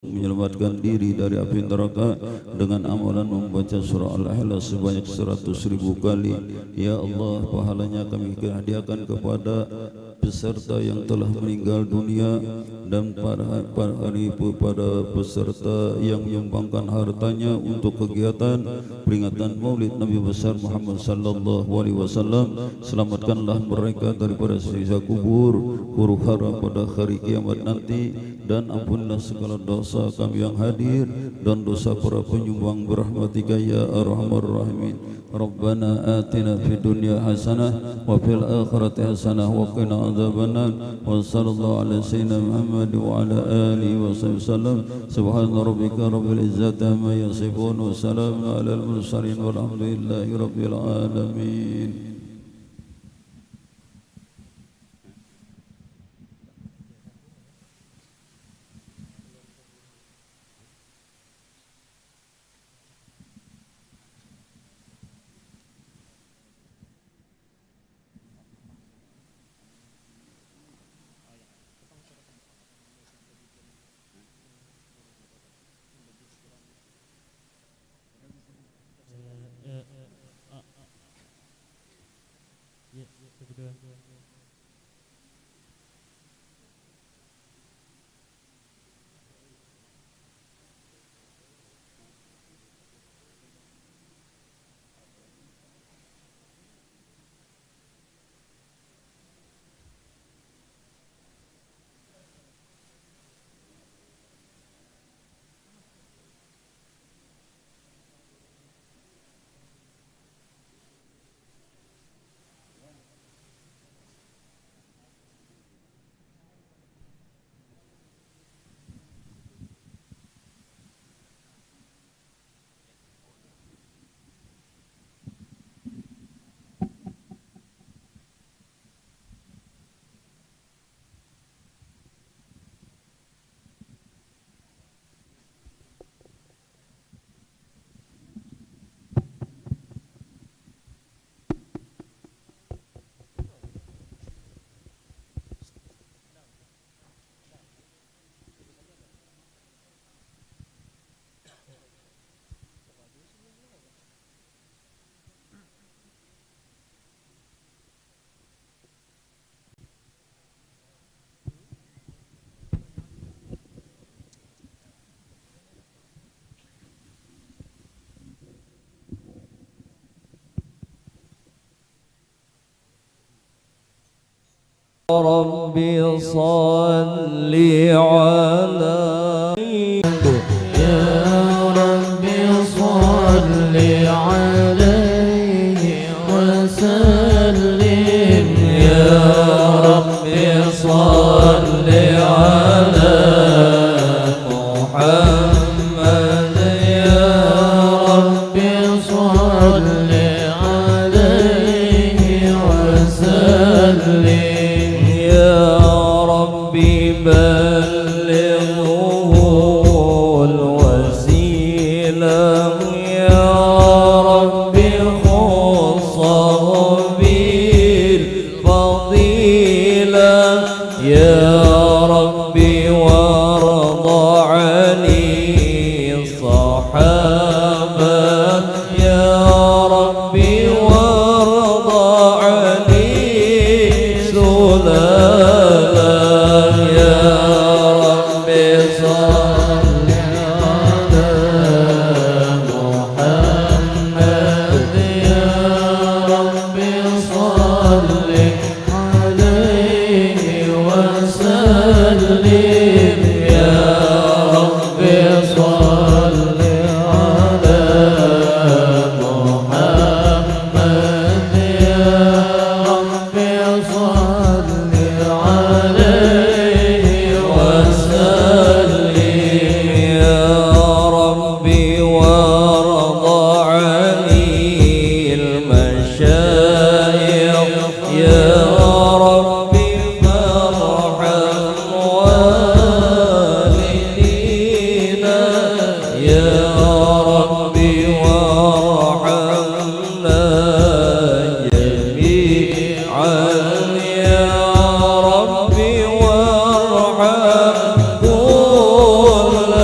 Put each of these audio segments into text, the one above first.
menyelamatkan diri dari api neraka dengan amalan membaca surah Al-Ikhlas sebanyak 100.000 kali. Ya Allah, pahalanya kami hadiahkan kepada peserta yang telah meninggal dunia dan para peserta yang menyumbangkan hartanya untuk kegiatan peringatan Maulid Nabi besar Muhammad sallallahu alaihi wasallam. Selamatkanlah mereka daripada siksa kubur, huru hara pada hari kiamat nanti, dan ampunilah segala dosa kami yang hadir dan dosa para penyumbang berahmatika ya arhamar rahimin. Rabbana atina fid dunya hasanah wa fil akhirati hasanah wa qina adzabannar. Wa sallallahu ala sayyidina Muhammad wa ala alihi wa sallam. Subhana rabbika rabbil izzati amma yasifun wa salamun alal mursalin walhamdulillahi rabbil alamin. Rabbi salli ala ya Rabbi salli alaihi wa sallim ya Rabbi salli ala Muhammad ya Rabbi salli alaihi wa sallim بلغه الوسيلة يا رب خصه بالفضيلة يا رب وارض عن الصحابة يا رب وارض عن السلالة يا ربي وارحم كل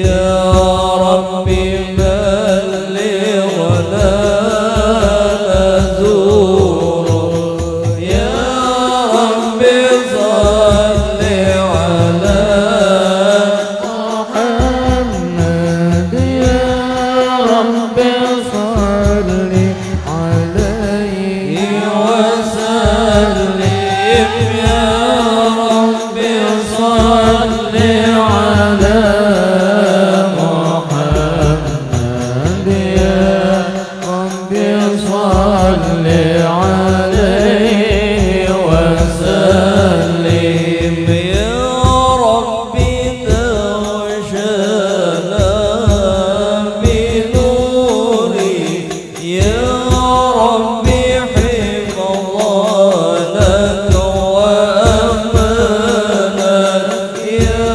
يا ربي بلغنا نزور يا ربي صل على محمد يا ربي صل عليه وسلم يا ربي صل على محمد يا ربي صل عليه وسلم يا ربي توشنا بنوري يا ربي حفظانك وأمانك يا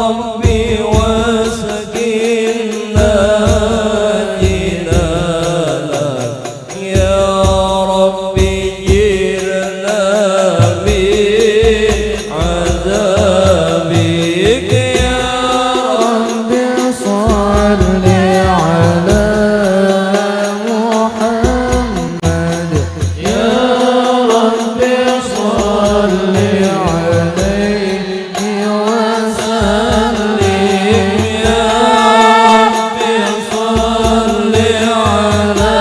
ربي وسكننا جنانك يا ربي جرنا بعذابك يا ربي صل على محمد يا ربي صل عليه وسلم يا ربي صل على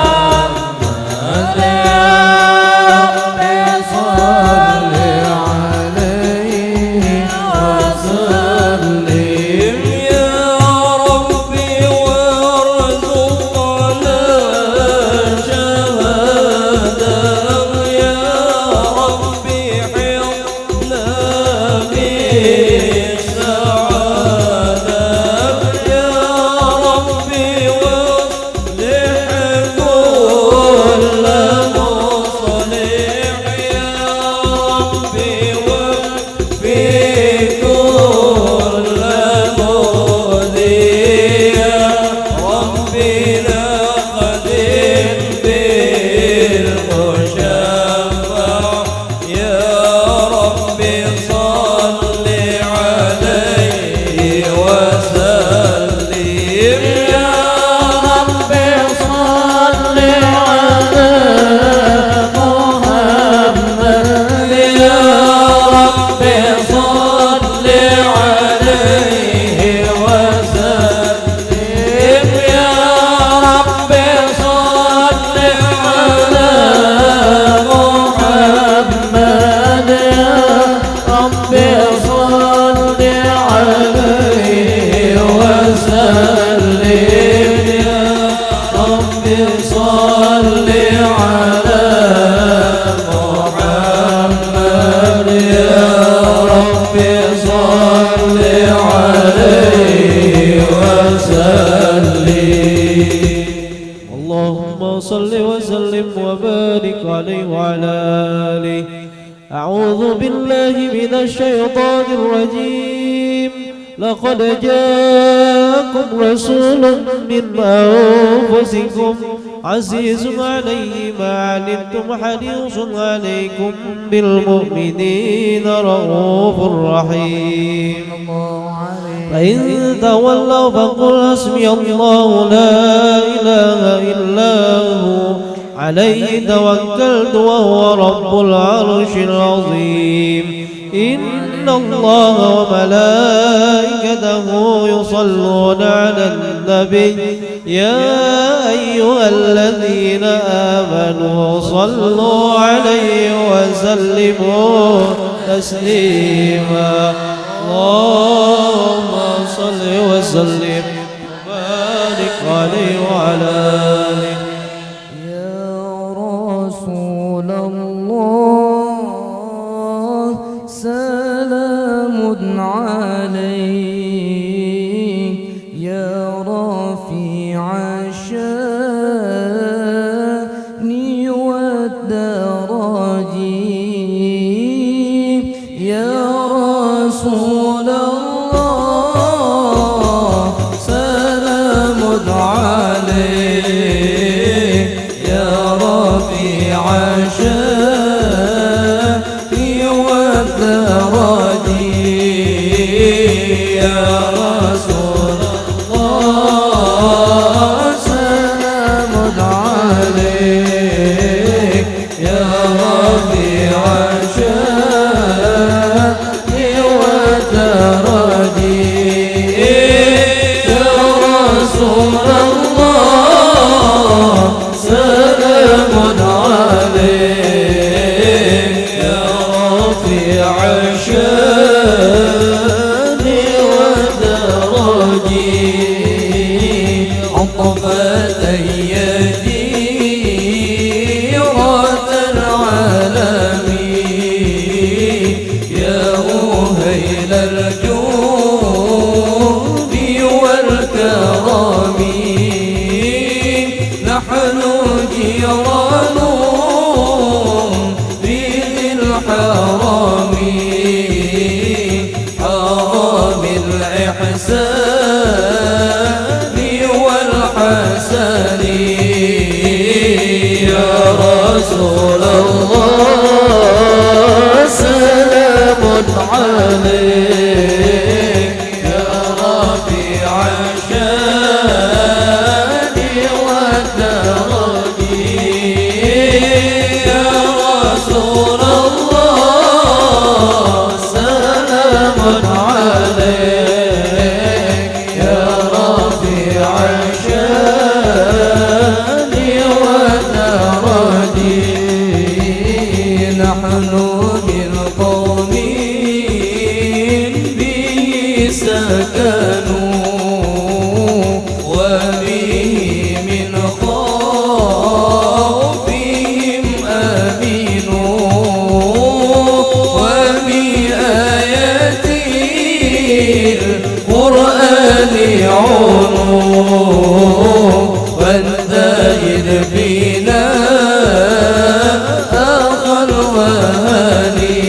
محمد يا ربي صل عليه وسلم يا ربي وارزقنا شهادة يا ربي حفظنا بالسعادة يا ربي واصلح كل مصلح يا ربي وفي كل مؤذي يا ربي نقدر بالمشفع يا ربي صل عليه وسلم يا ربي صل على محمد يا ربي صل عليه وسلم يا ربي صل على محمد يا ربي صل عليه وسلم يا ربي صل على محمد يا ربي صل عليه وسلم اللهم صل وسلم وبارك عليه وعلى آله. أعوذ بالله من الشيطان الرجيم. لقد جاءكم رسول من أنفسكم عزيز عليه ما عنتم حريص عليكم بالمؤمنين رؤوف رحيم. فإن تولوا فقل حسبي الله لا إله إلا هو عليه توكلت وهو رب العرش العظيم. إن الله وملائكته يصلون على النبي يا أيها الذين آمنوا صلوا عليه وسلموا تسليما. اللهم صل وسلم وبارك عليه وعلى آله. يا رسول الله سلام عليك يا رفيع الشان والدرج يا رسول الله سلام عليك يا رفيع الشان والدرج يا رسول الله سلام عليك يا رفيع الشأن والدرجة يا رسول الله سلام عليك يا رفيع الشأن والدرجة عطفت يدي رات العالمين يا مهيل الجود والكرم نحن جيران في الحرم حرم الإحسان والحسن يا رسول الله سلام عليك يا رفيع الشأن والدرجة يا رسول الله سلام عليك يا رفيع الشأن والدرجة نحن من قوم به سكنوا وبه من خوفهم آمنوا وبآيات القرآن عنوا والدائر فينا أخا الوهاني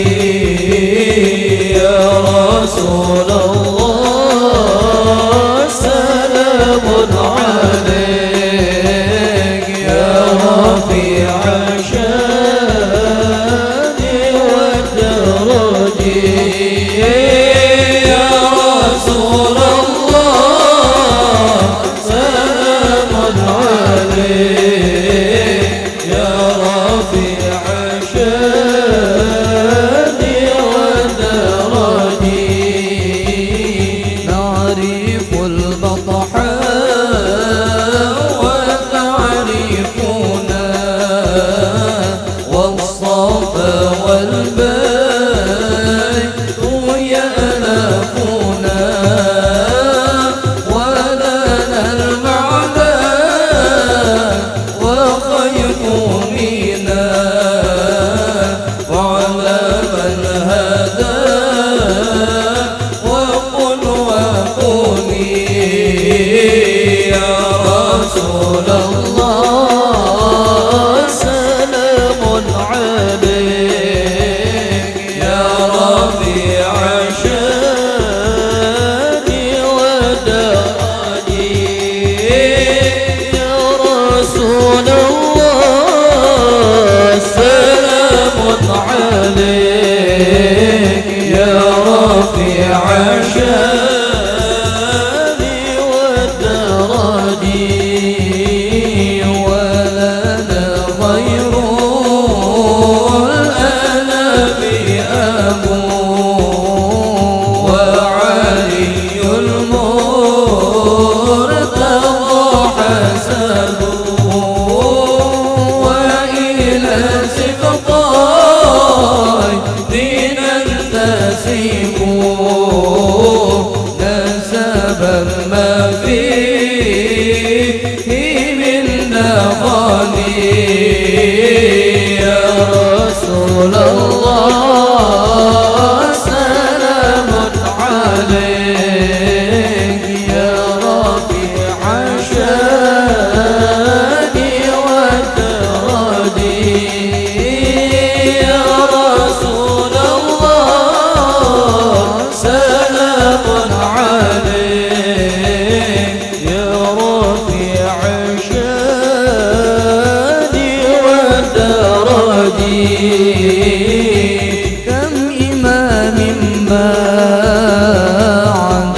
يا رسول الله سلام عليك يا رفيع الشأن والدرجة يا رسول الله سلام عليك يا رفيع الشأن والدرجة نعرف البطحاء وتعرفنا والصفا والبيت يألفنا ولنا المعنى وخير منا وعلى من هدى وقل وقولي يا رسول الله سلام عليك يا رفيع الشأن والدرجة يا رسول الله سلام عليك يا رفيع الشأن والدرجة ولنا غير الأنام أبو وعلي المرتضى حسبه وإلى سقطاي دينا تسيبه نسبا ما فيه من نغني يا رسول الله سلام عليك يا رفيع الشأن والدرجة يا رسول الله سلام عليك يا رفيع الشأن والدرجة كم إمام بعد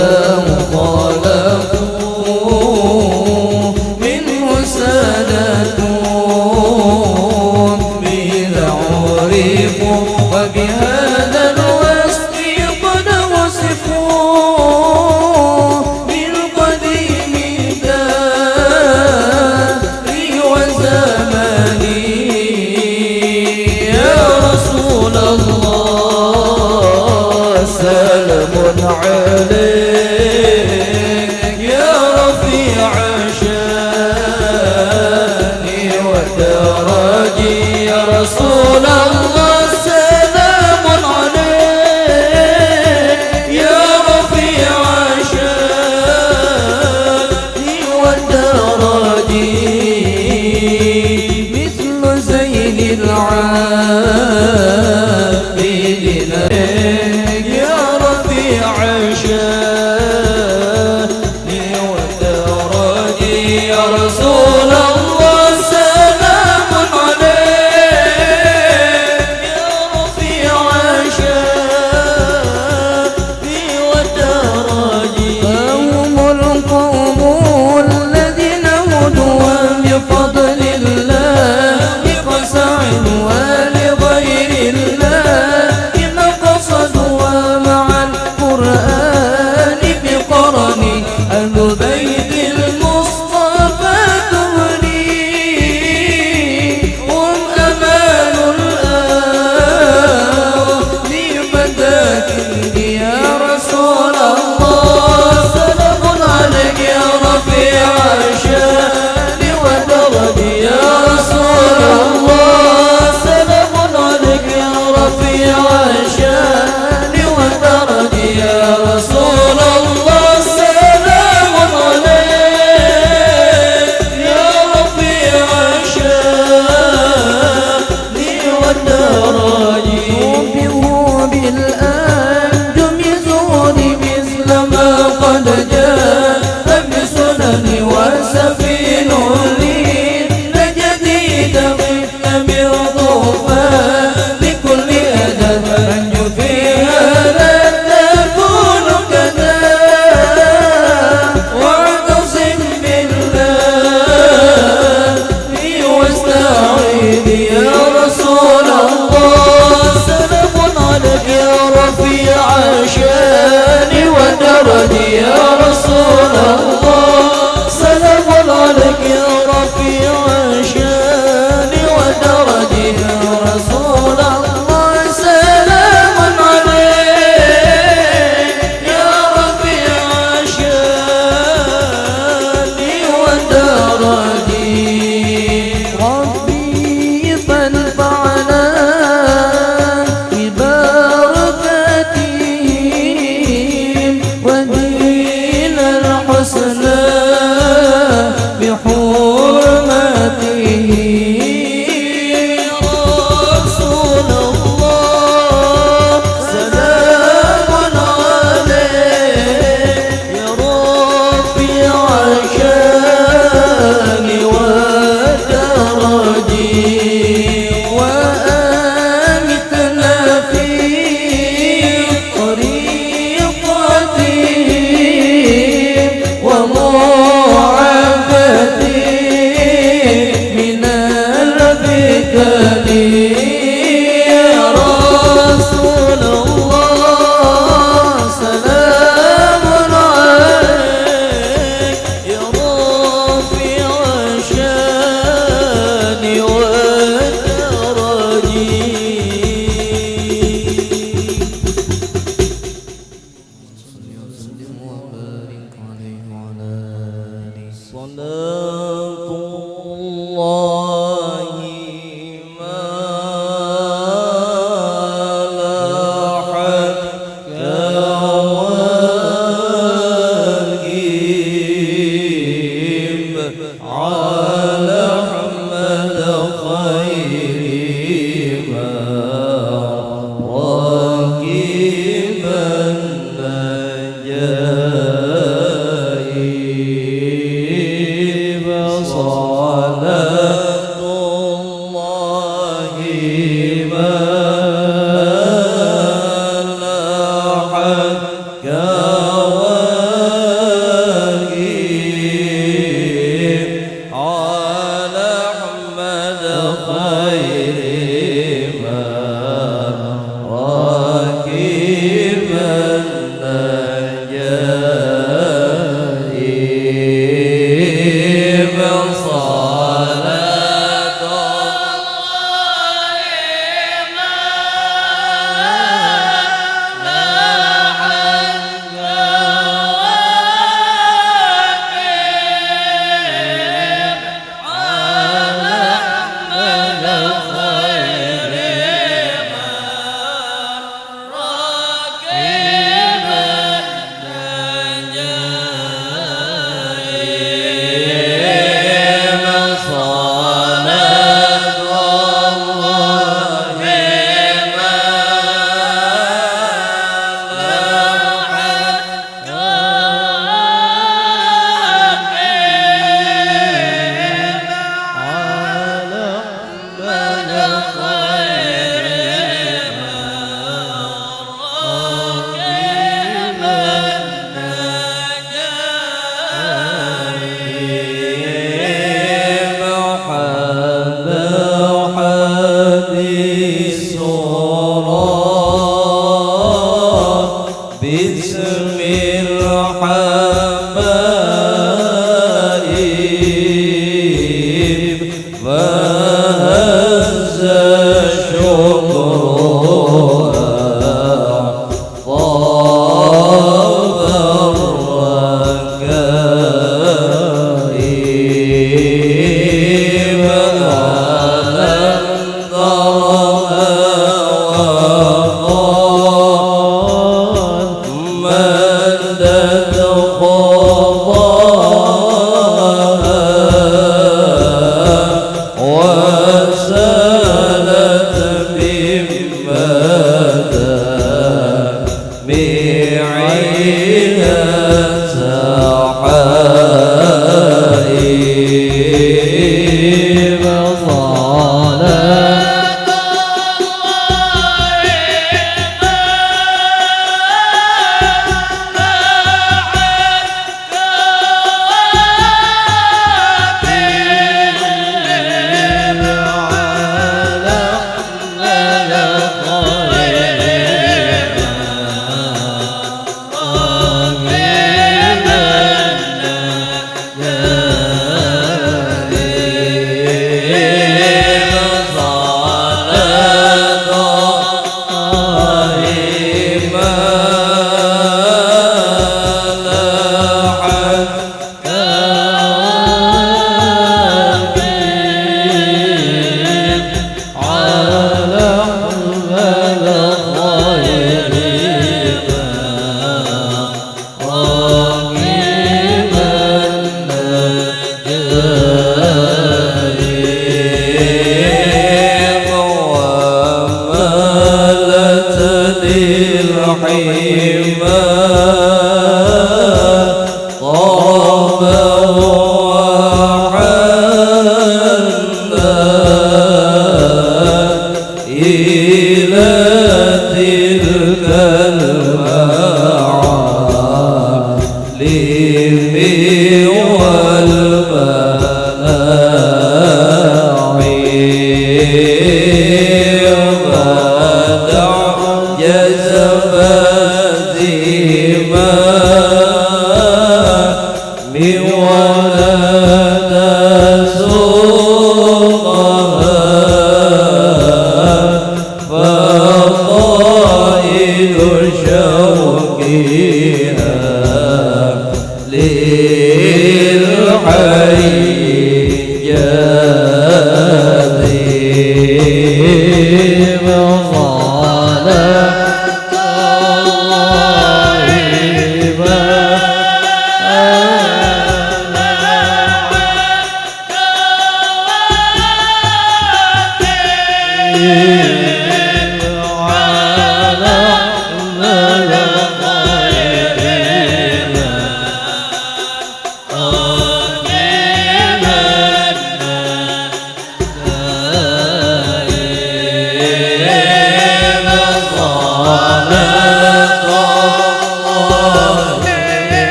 للحي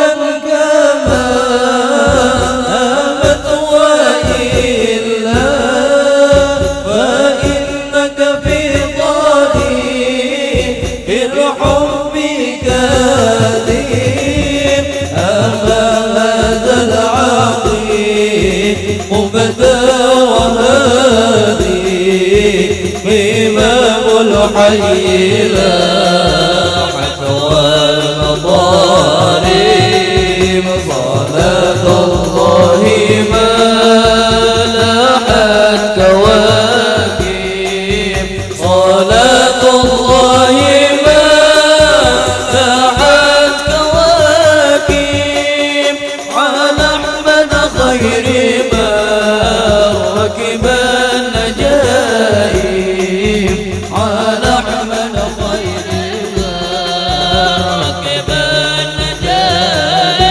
حبا كما آمت وإلا فإنك في طريق الحب كاذب أما هذا العقيق بدا وهذه إمام الحي لاحت والمظالم صلاة الله ما لاحت كواكب صلاة الله ما لاحت كواكب على أحمد خير ما ركب النجائب على أحمد خير ما ركب النجائب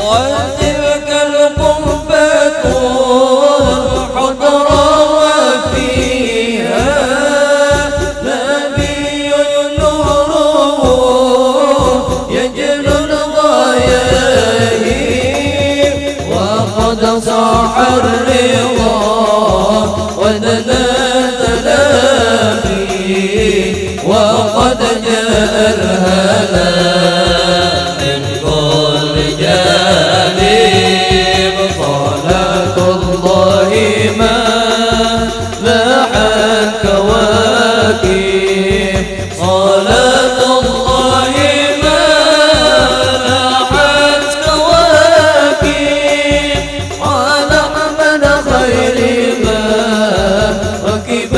وتلك القربة الحضرى وفيها نبي نوره يجلو الغياهب وقد صاح الرضا ودنا تلافي وقد جاء الهنا من كل جانب صلاة الله ما لاحت كواكب صلاة الله ما لاحت كواكب على أحمد خير ما ركب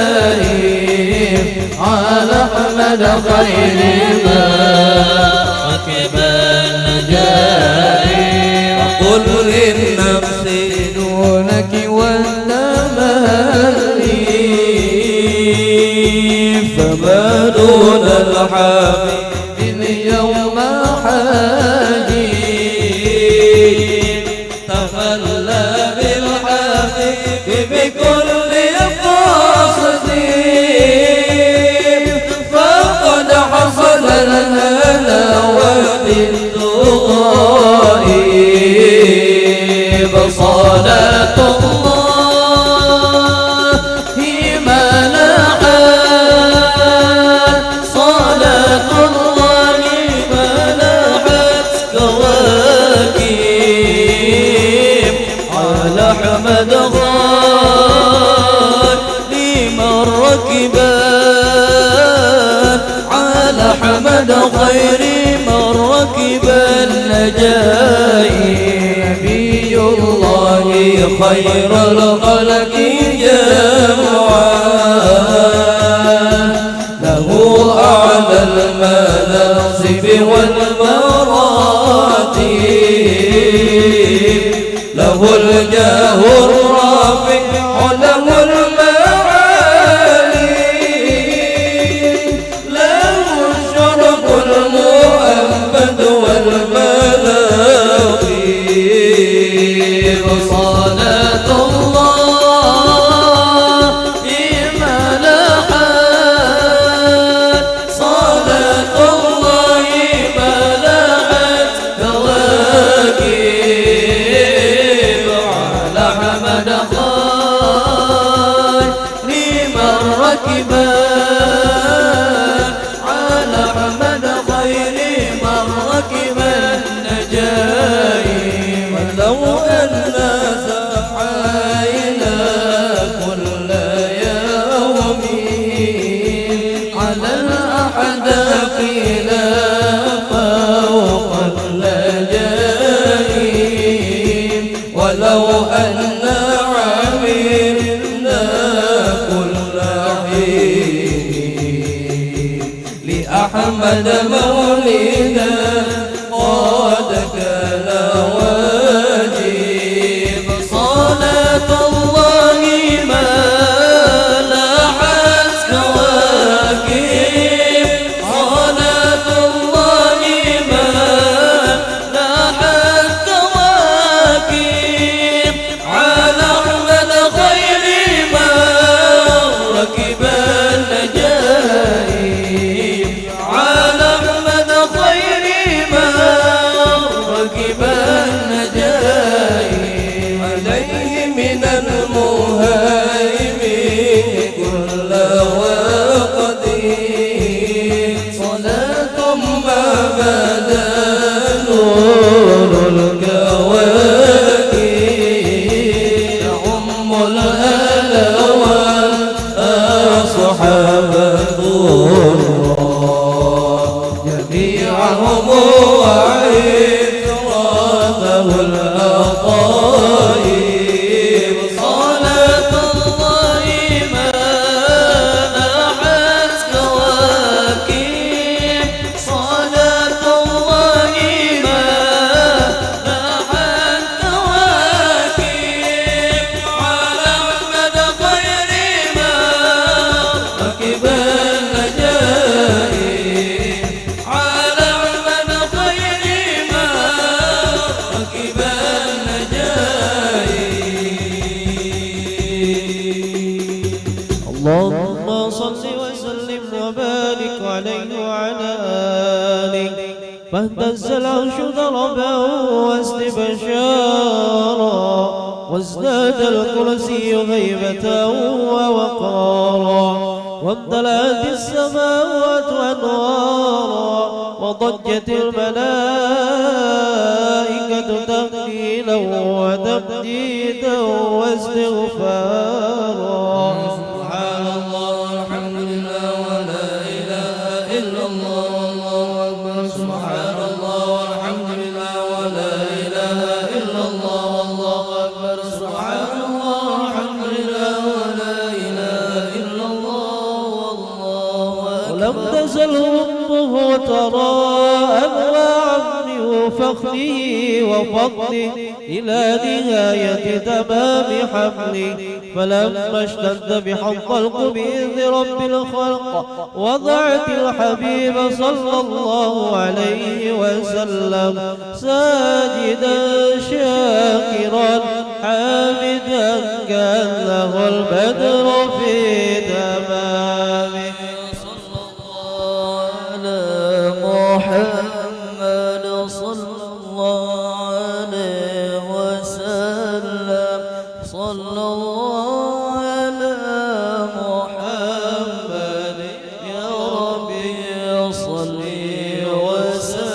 النجائب على أحمد خير ما ركب النجائب وقل للنفس دونك والتمني فما دون الحبيب اليوم حاجب تخلى بالحبيب بكل قصد فقد حصل الهنا والغائب صلاة الله ما لاحت صلاة الله ما لاحت كواكب على أحمد لمن ركبان على أحمد خير من ركب النجائب نبي الله خير الخلق جمعا له أعلى المناصب والمراتب له الجاه الرافع له المعالي له الشرف المؤبد والمناقب صلاة الله ما لاحت صلاة الله ما لاحت كواكب على أحمد خير من ركبان على أحمد خير من ركب النجائب ولو أننا سعينا كل يوم على الأحداث لا فوق اللجائب ولو أننا عملنا كل حين لأحمد مولدا قد كان واجب صلاة الله ما لاحت كواكب صلاة الله ما لاحت كواكب على أحمد خير ما ركب النجائب على وهز العرش ضربا واستبشارا وازداد الكرسي هيبة ووقارا وامتلأت السماوات أنوارا وضجت الملائكة تهليلا وتمجيدا واستغفارا سبحان الله والحمد لله ولا إله إلا الله والله أكبر سبحان الله والحمد لله ولا إله إلا الله والله أكبر سبحان الله والحمد لله ولا إله إلا الله والله أكبر ولم تزل أمه ترى أنواعا من فخره وفضله إلى نهاية تمام حمله فلما اشتد بحظ الخلق بإذن رب الخلق وضعت الحبيب صلى الله عليه وسلم ساجدا شاكرا حامدا كأنه البدر في تمامه صلى الله على محمد صلى الله عليه وسلم صلى الله على محمد يا ربي صل وسلم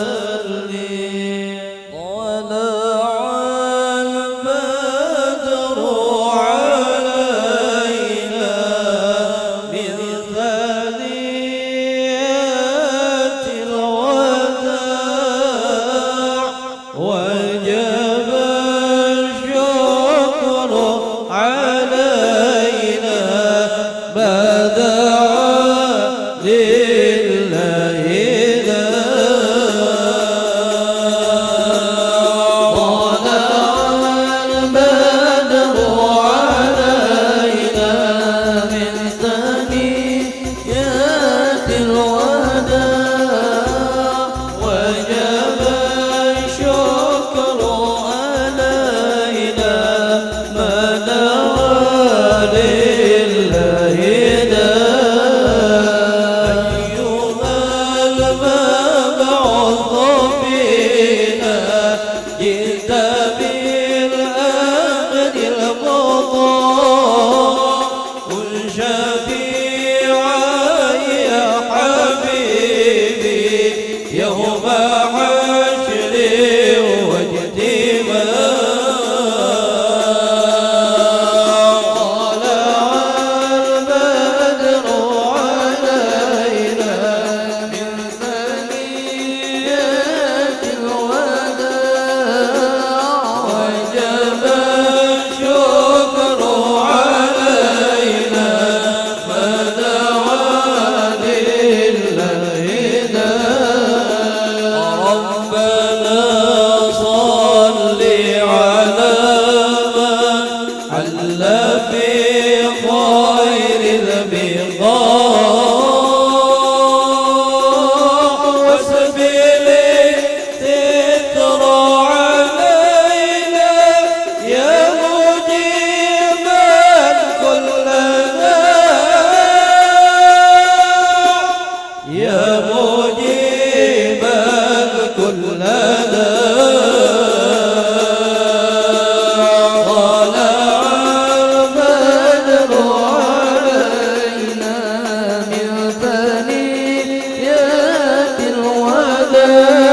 طلع البدر علينا من ثنيات الوداع وجب الشكر علينا ما دعا لله طلع البدر علينا من ثنيات الوداع وجب الشكر علينا ما دعا لله أيها المبعوث فينا جئت بالأمن المطاع كن شفيعا يا حبيبي يوم حشر واجتماع طلع البدر علينا من ثنيات الوداع وجب الشكر علينا ما دعا لله ربنا صل على من حل في خير البقاع وسبيل الستر علينا يا مجيبا كل داع يا مجيبا كل طلع البدر علينا من ثنيات الوداع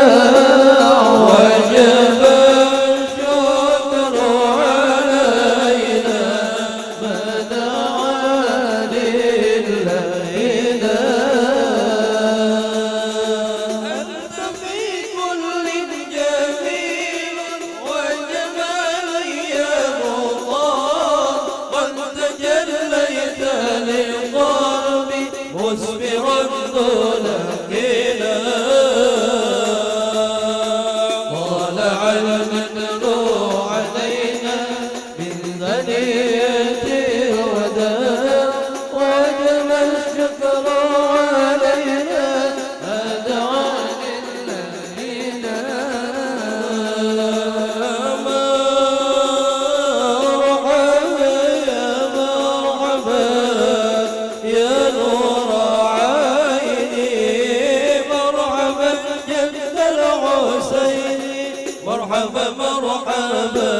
وجب الشكر علينا ما دعا لله أنت في كل مرحبا مرحبا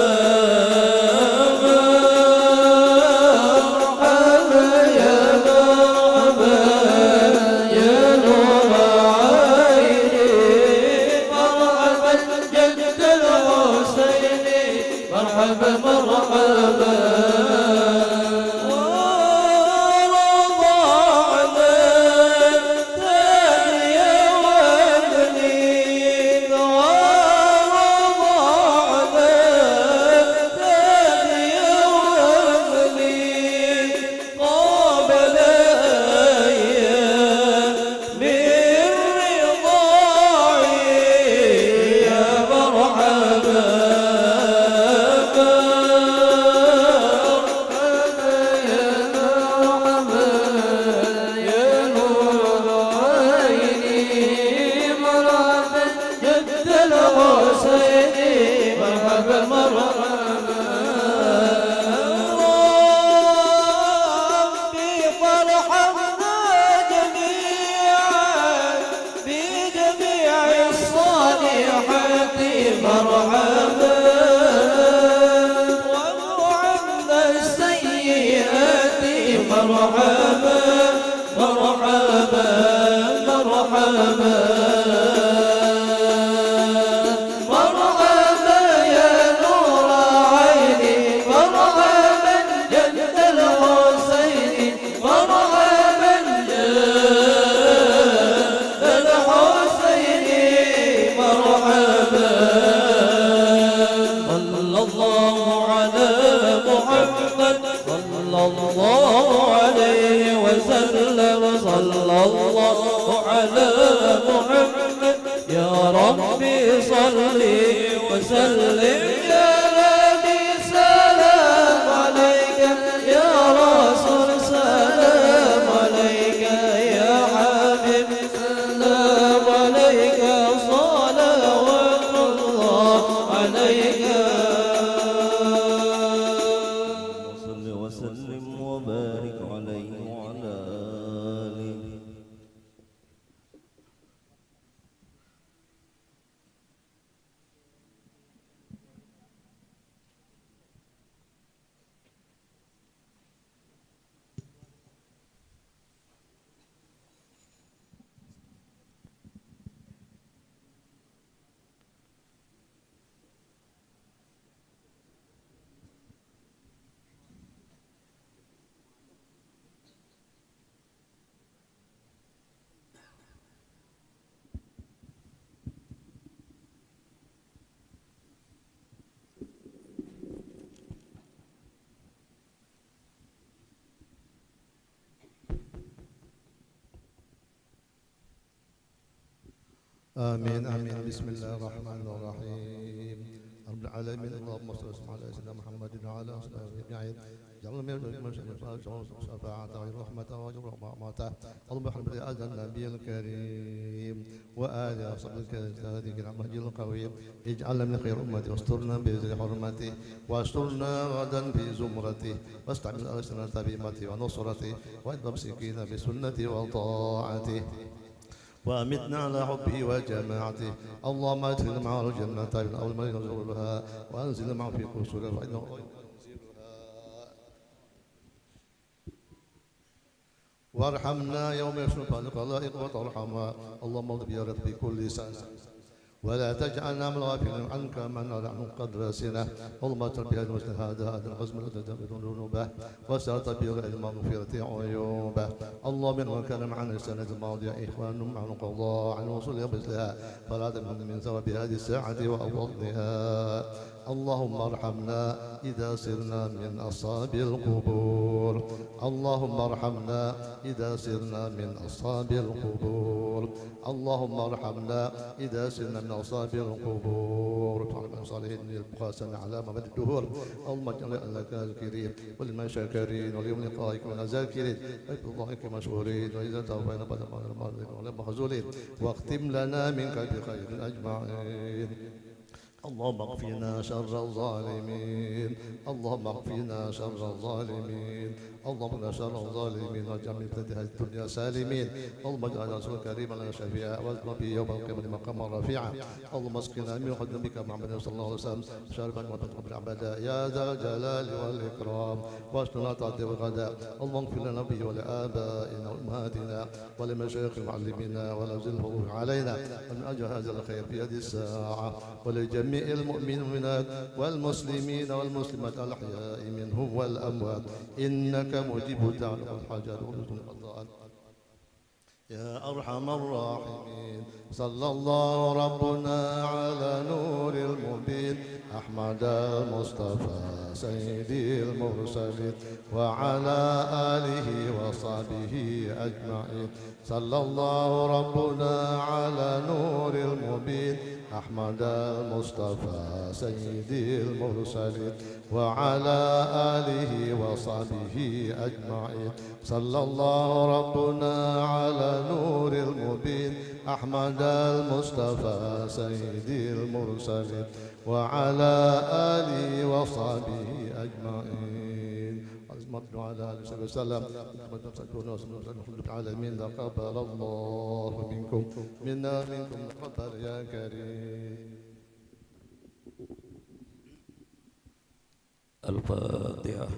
آمين آمين. بسم الله الرحمن الرحيم. رب العالمين. اللهم صل على سيدنا محمد وعلى آله أجمعين. جعلنا من شفاعة ورحمة ورحمته. اللهم احفظ بهذا النبي الكريم وآله وصحبه الكريم العمل القويم. اجعلنا من خير أمتي واسترنا بذي حرمته واسترنا غدا في زمرته واستعمل ألسنة بهمته ونصرته والممسكين بسنته وطاعته وأمتنا على حبه وجماعته. اللهم ادخلنا معه الجنة من أول ما نزورها وأنزلنا معه في قصورها فإنه وارحمنا يوم يشرف الخلائق وترحمها. اللهم اغفر يا رب بكل سنة ولا تجعلنا من الغافلين عنك من نحن قد راسنا. اللهم اتر بهذا المسلم هذا القسم وتدبر ذنوبه وسرت بغير المغفرة عيوبه. اللهم من كان معنا السنة الماضية إخوان مع القضاء عن وصول مثلها فلا تمن من ثواب هذه الساعة وأفضلها. اللهم ارحمنا إذا سرنا من أصحاب القبور. اللهم ارحمنا إذا سرنا من أصحاب القبور. اللهم ارحمنا إذا سرنا من أصحاب القبور. وعلى صالحين القاسم على مدى الدهور. اللهم اجعلنا لك ذاكرين ولمن شاكرين واليوم لقائك ذاكرين وبالله مشهورين وإذا توفينا بعد ما محزولين واختم لنا منك بخير أجمعين. اللهم اكفنا شر الظالمين اللهم اكفنا شر الظالمين اللهم اكفنا شر الظالمين واجعل من فتح الدنيا سالمين اللهم اجعل رسولك كريما لنا شفيعا واذكر به يوم القيامه مقاما رفيعا اللهم اسقنا من حد بك محمد صلى الله عليه وسلم شاربا وتقبل العباده يا ذا الجلال والاكرام واشفنا تعطي الغداء اللهم اغفر لنا به ولابائنا وامهاتنا ولمشايخ معلمينا ولا زله علينا ومن اجل هذا الخير في هذه الساعه ولجميع المؤمنين والمسلمين والمسلمات الأحياء منهم والأموات إنك مجيب تعلم الحاجات والقضاء يا أرحم الراحمين صلى الله ربنا على نور المبين أحمد المصطفى سيدي المرسلين وعلى آله وصحبه أجمعين صلى الله ربنا على نور المبين أحمد المصطفى سيدي المرسلين وعلى آله وصحبه أجمعين صلى الله ربنا على نور المبين أحمد المصطفى سيدي المرسلين وعلى آله وصحبه أجمعين على آله وصحبه وسلم العالمين تقبل الله منكم منا منكم تقبل يا كريم. الفاتحة.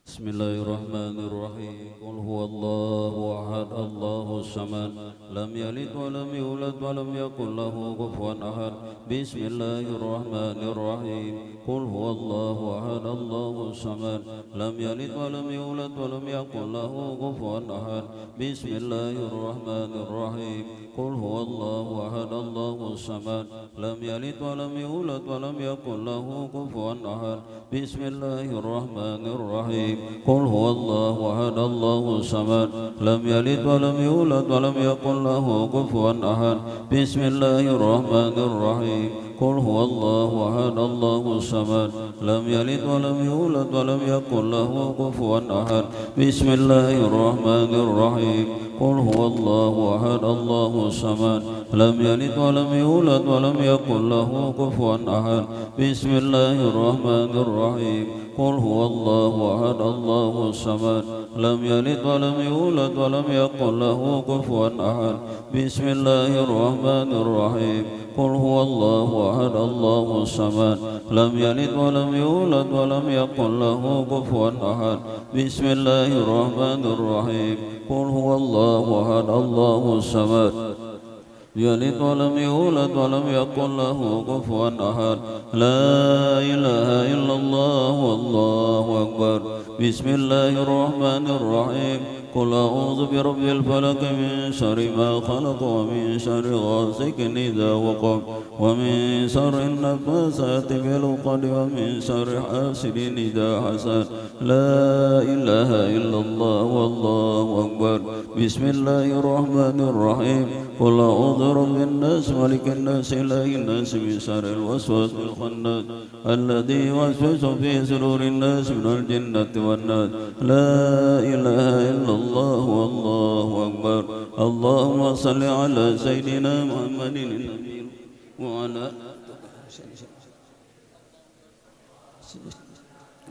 بسم الله الرحمن الرحيم قل هو الله أحد الله الصمد لم يلد ولم يولد ولم يكن له كفوا أحد بسم الله الرحمن الرحيم قل هو الله أحد الله الصمد لم يلد ولم يولد ولم يكن له كفوا أحد بسم الله الرحمن الرحيم قل هو الله أحد الله الصمد لم يلد ولم يولد ولم يكن له كفوا أحد بسم الله الرحمن الرحيم قل هو الله أحد الله الصمد لم يلد ولم يولد ولم يكن له كفوا أحد بسم الله الرحمن الرحيم قل هو الله أحد الله الصمد لم يلد ولم يولد ولم يكن له كفوا أحد بسم الله الرحمن الرحيم قل هو الله أحد الله الصمد لم يلد ولم يولد ولم يكن له كفوا أحد بسم الله الرحمن الرحيم قل هو الله أحد الله الصمد لم يلد ولم يولد ولم يكن له كفوا أحد بسم الله الرحمن الرحيم قل هو الله أحد الله الصمد لم يلد ولم يولد ولم يكن له كفوا أحد بسم الله الرحمن الرحيم قل هو الله أحد الله الصمد يلد ولم يولد ولم يكن له كفوا أحد لا إله إلا الله والله أكبر بسم الله الرحمن الرحيم قل أعوذ برب الفلق من شر ما خلق ومن شر غاسق إذا وقب ومن شر النفاثات في العقد ومن شر حاسد إذا حسد لا إله إلا الله والله أكبر بسم الله الرحمن الرحيم قل أعوذ برب الناس ملك الناس إله الناس من شر الوسواس الخناس الذي يوسوس في صدور الناس من الجنة والناس لا إله إلا الله والله أكبر اللهم صل على سيدنا محمد النبي وعلى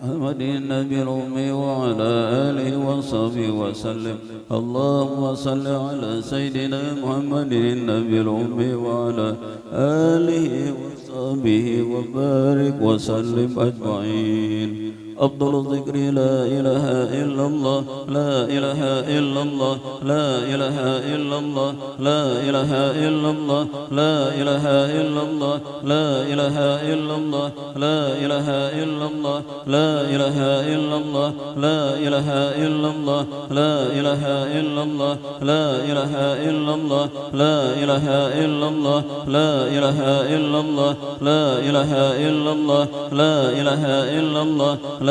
محمد النبي الأمي وعلى آله وصحبه وسلم اللهم صل على سيدنا محمد النبي الأمي وعلى آله وصحبه وبارك وسلم أجمعين أفضل الذكر لا إله إلا الله لا إله إلا الله لا إله إلا الله لا إله إلا الله لا إله إلا الله لا إله إلا الله لا إله إلا الله لا إله إلا الله لا إله إلا الله لا إله إلا الله لا إله إلا الله لا إله إلا الله لا إله إلا الله لا إله إلا الله لا إله إلا الله لا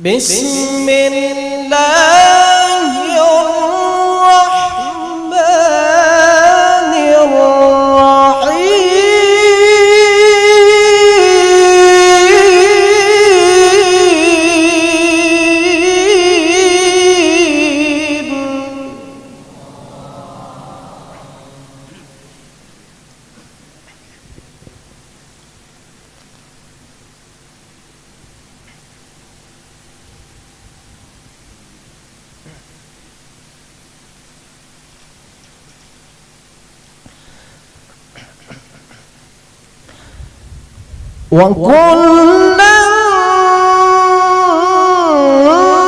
بسم الله الرحمن الرحيم وكلا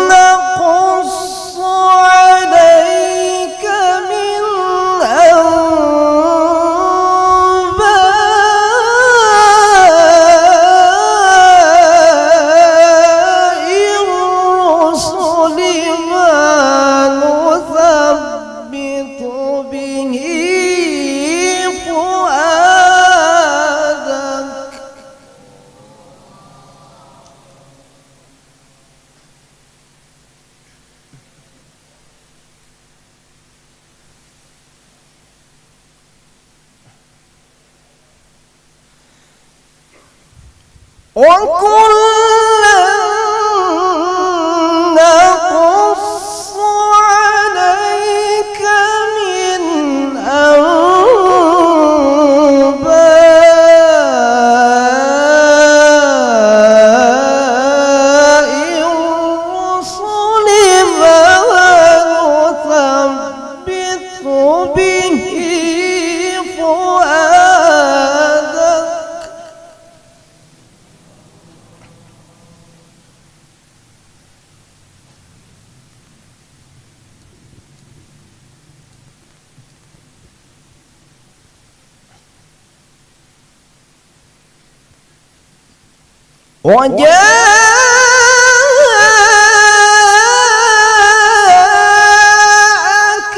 نقص عليك من أنباء الرسل ما نثبت به فؤادك وكلا نقص عليك من أنباء الرسل ما نثبت به فؤادك وجاءك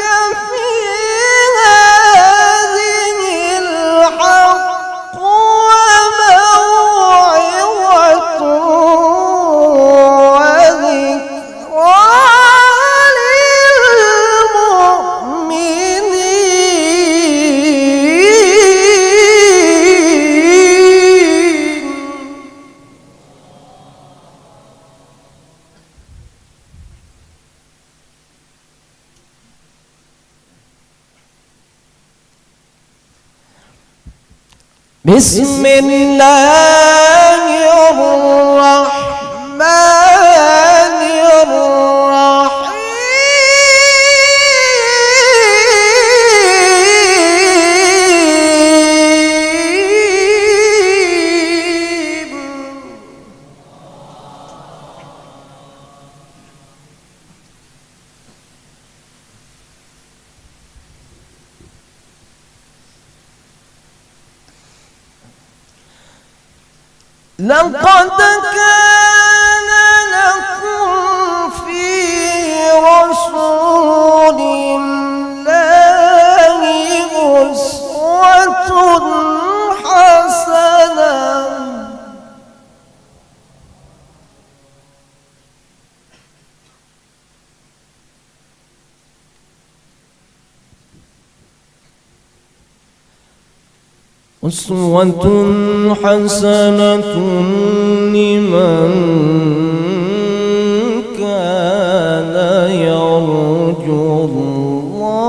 في هذه الحق وموعظة وذكرى للمؤمنين بسم الله الرحمن الرحيم لقد كان لكم في رسول الله أسوة حسنة أسوة حسنة لمن كان يرجو الله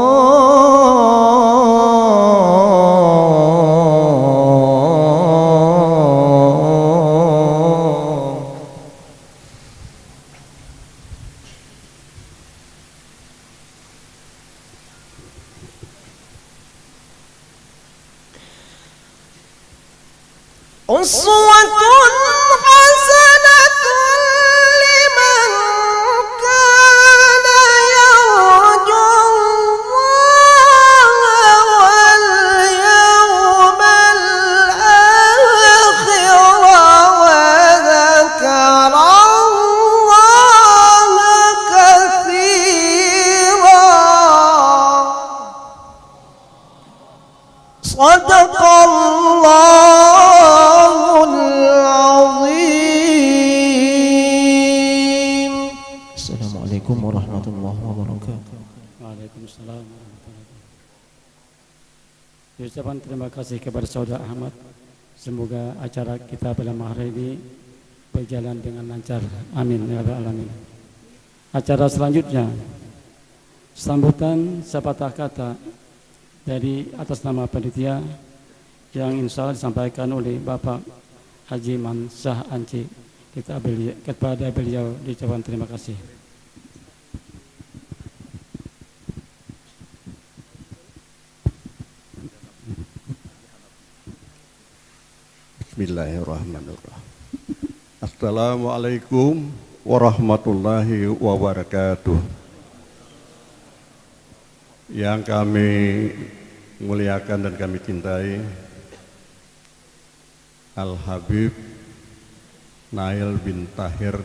أسوة حسنة لمن كان يرجو الله واليوم الآخر وذكر الله كثيرا صدق الله العظيم Wassalamualaikum warahmatullahi wabarakatuh. Waalaikumsalam warahmatullahi wabarakatuh. Ucapan terima kasih kepada Saudara Ahmad. Semoga acara kita pada hari ini berjalan dengan lancar. Amin ya rabbal alamin. Acara selanjutnya sambutan sepatah kata dari atas nama panitia yang insya Allah disampaikan oleh Bapak Haji Mansah Anci. Kepada beliau diucapkan terima kasih. Bismillahirrahmanirrahim. Assalamualaikum warahmatullahi wabarakatuh. Yang kami muliakan dan kami cintai, Al-Habib Nail bin Tahir,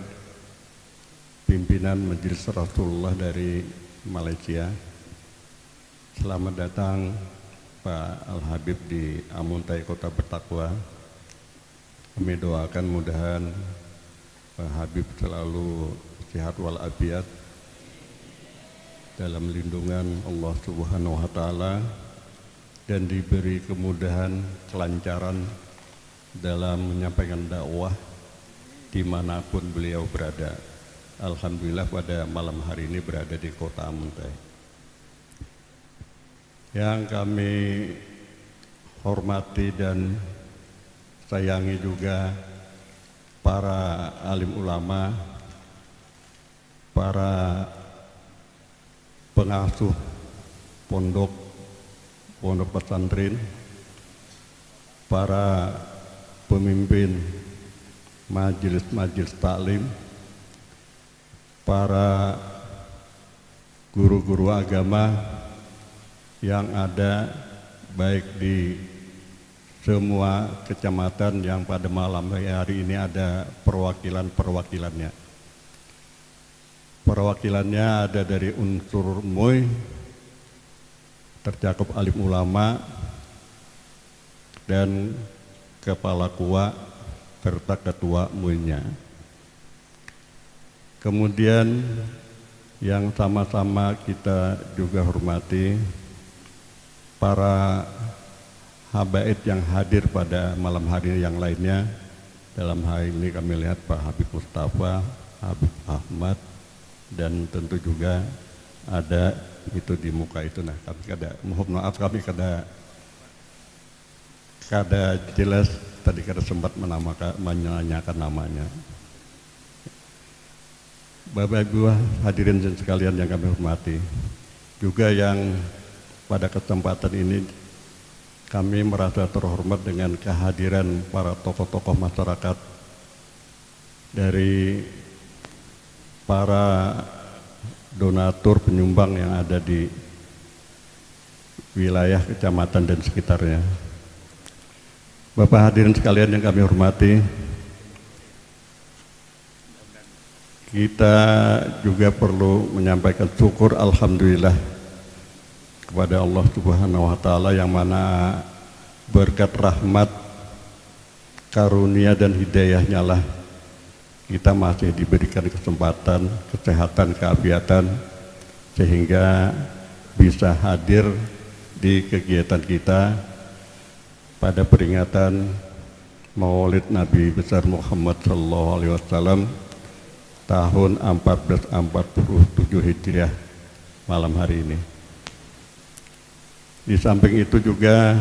pimpinan Majelis Rasulullah dari Malaysia. Selamat datang Pak Al-Habib di Amuntai Kota Bertakwa. Kami doakan mudahan Pak Habib selalu sehat walafiat dalam lindungan Allah Subhanahu wa taala dan diberi kemudahan, kelancaran dalam menyampaikan dakwah dimanapun beliau berada. Alhamdulillah pada malam hari ini berada di Kota Amuntai. Yang kami hormati dan sayangi juga para alim ulama, para pengasuh pondok pesantren, para pemimpin majelis taklim, para guru-guru agama yang ada baik di semua kecamatan yang pada malam hari ini ada perwakilannya. Perwakilannya ada dari unsur MUI, tercakup alim ulama dan kepala KUA serta ketua MUI-nya. Kemudian yang sama-sama kita juga hormati para habaib yang hadir pada malam hari yang lainnya. Dalam hal ini kami lihat Pak Habib Mustafa, Habib Ahmad, dan tentu juga ada itu di muka itu. Nah, kami mohon maaf kami kada jelas tadi kada sempat menanyakan namanya. Bapak Ibu hadirin sekalian yang kami hormati, juga yang pada kesempatan ini kami merasa terhormat dengan kehadiran para tokoh-tokoh masyarakat dari para donatur penyumbang yang ada di wilayah kecamatan dan sekitarnya. Bapak hadirin sekalian yang kami hormati, kita juga perlu menyampaikan syukur alhamdulillah kepada Allah Subhanahu wa taala yang mana berkat rahmat, karunia dan hidayahnya lah kita masih diberikan kesempatan, kesehatan, keafiatan sehingga bisa hadir di kegiatan kita pada peringatan Maulid Nabi besar Muhammad sallallahu alaihi wasallam tahun 1447 Hijriah malam hari ini. Di samping itu juga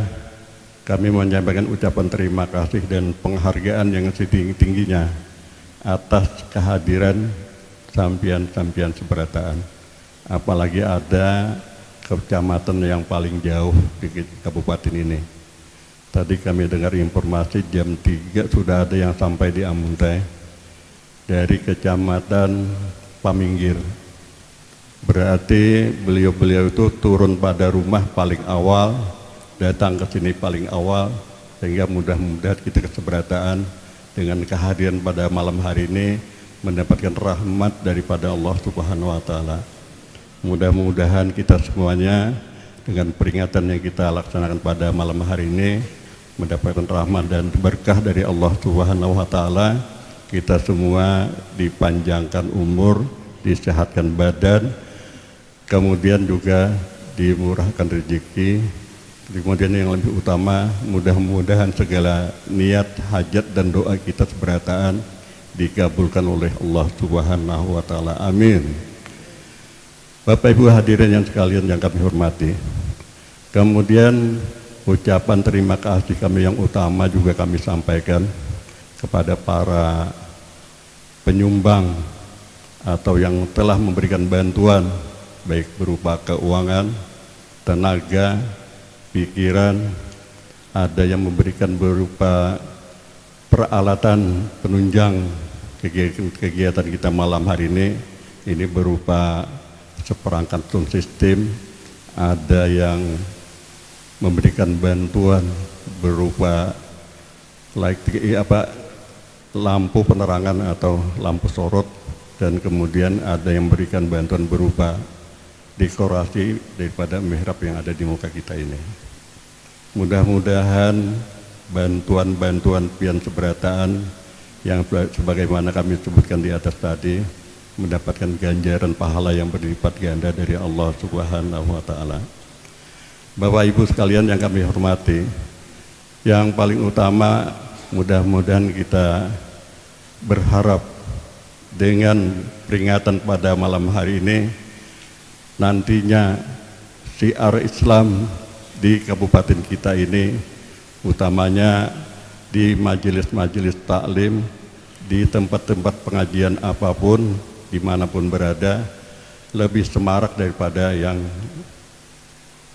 kami menyampaikan ucapan terima kasih dan penghargaan yang setinggi-tingginya atas kehadiran sampian-sampian seberataan. Apalagi ada kecamatan yang paling jauh di kabupaten ini. Tadi kami dengar informasi jam 3 sudah ada yang sampai di Amuntai dari kecamatan Paminggir. Berarti beliau-beliau itu turun pada rumah paling awal, datang ke sini paling awal, sehingga mudah-mudahan kita keseberatan dengan kehadiran pada malam hari ini mendapatkan rahmat daripada Allah Subhanahu wa taala. Mudah-mudahan kita semuanya dengan peringatan yang kita laksanakan pada malam hari ini mendapatkan rahmat dan berkah dari Allah Subhanahu wa taala. Kita semua dipanjangkan umur, disehatkan badan, kemudian juga dimurahkan rezeki, kemudian yang lebih utama mudah-mudahan segala niat, hajat dan doa kita seberataan dikabulkan oleh Allah Subhanahu wa taala. Amin. Bapak Ibu hadirin yang sekalian yang kami hormati, kemudian ucapan terima kasih kami yang utama juga kami sampaikan kepada para penyumbang atau yang telah memberikan bantuan baik berupa keuangan, tenaga, pikiran, ada yang memberikan berupa peralatan penunjang kegiatan kita malam hari ini berupa seperangkat sound system, ada yang memberikan bantuan berupa lampu penerangan atau lampu sorot, dan kemudian ada yang memberikan bantuan berupa dekorasi daripada mihrab yang ada di muka kita ini. Mudah-mudahan bantuan-bantuan pian seberataan yang sebagaimana kami sebutkan di atas tadi mendapatkan ganjaran pahala yang berlipat ganda dari Allah Subhanahu wa taala. Bapak Ibu sekalian yang kami hormati, yang paling utama mudah-mudahan kita berharap dengan peringatan pada malam hari ini nantinya syiar Islam di kabupaten kita ini, utamanya di majelis-majelis taklim, di tempat-tempat pengajian apapun, dimanapun berada, lebih semarak daripada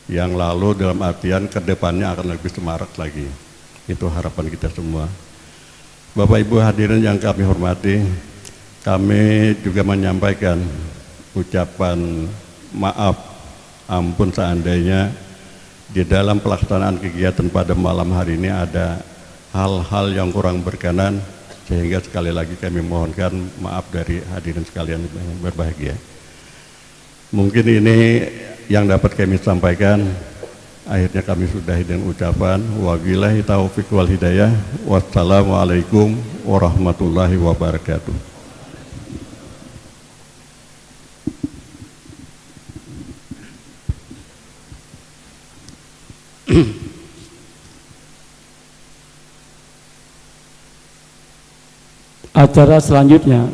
yang lalu, dalam artian kedepannya akan lebih semarak lagi. Itu harapan kita semua. Bapak Ibu hadirin yang kami hormati, kami juga menyampaikan ucapan maaf, ampun seandainya di dalam pelaksanaan kegiatan pada malam hari ini ada hal-hal yang kurang berkenan, sehingga sekali lagi kami mohonkan maaf dari hadirin sekalian yang berbahagia. Mungkin ini yang dapat kami sampaikan. Akhirnya kami sudahi dengan ucapan wabillahi taufiq wal hidayah. Wassalamualaikum warahmatullahi wabarakatuh. Acara selanjutnya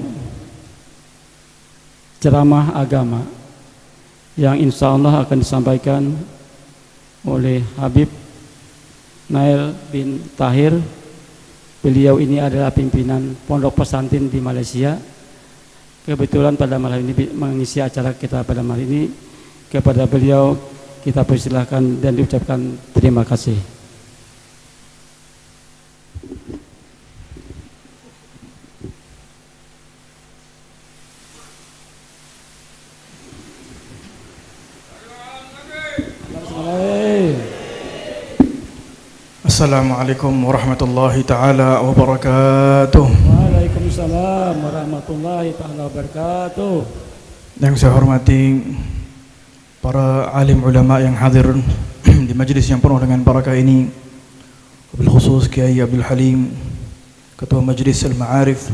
ceramah agama yang insya Allah akan disampaikan oleh Habib Nail bin Tahir. Beliau ini adalah pimpinan pondok pesantren di Malaysia. Kebetulan pada malam ini mengisi acara kita pada malam ini. Kepada beliau kita persilahkan dan diucapkan terima kasih. Assalamualaikum warahmatullahi ta'ala wabarakatuh. Waalaikumsalam warahmatullahi ta'ala wabarakatuh. Yang saya hormati para alim ulama yang hadir di majlis yang penuh dengan barakah ini, wabil khusus Kiai Abdul Halim, Ketua Majlis Al-Ma'arif,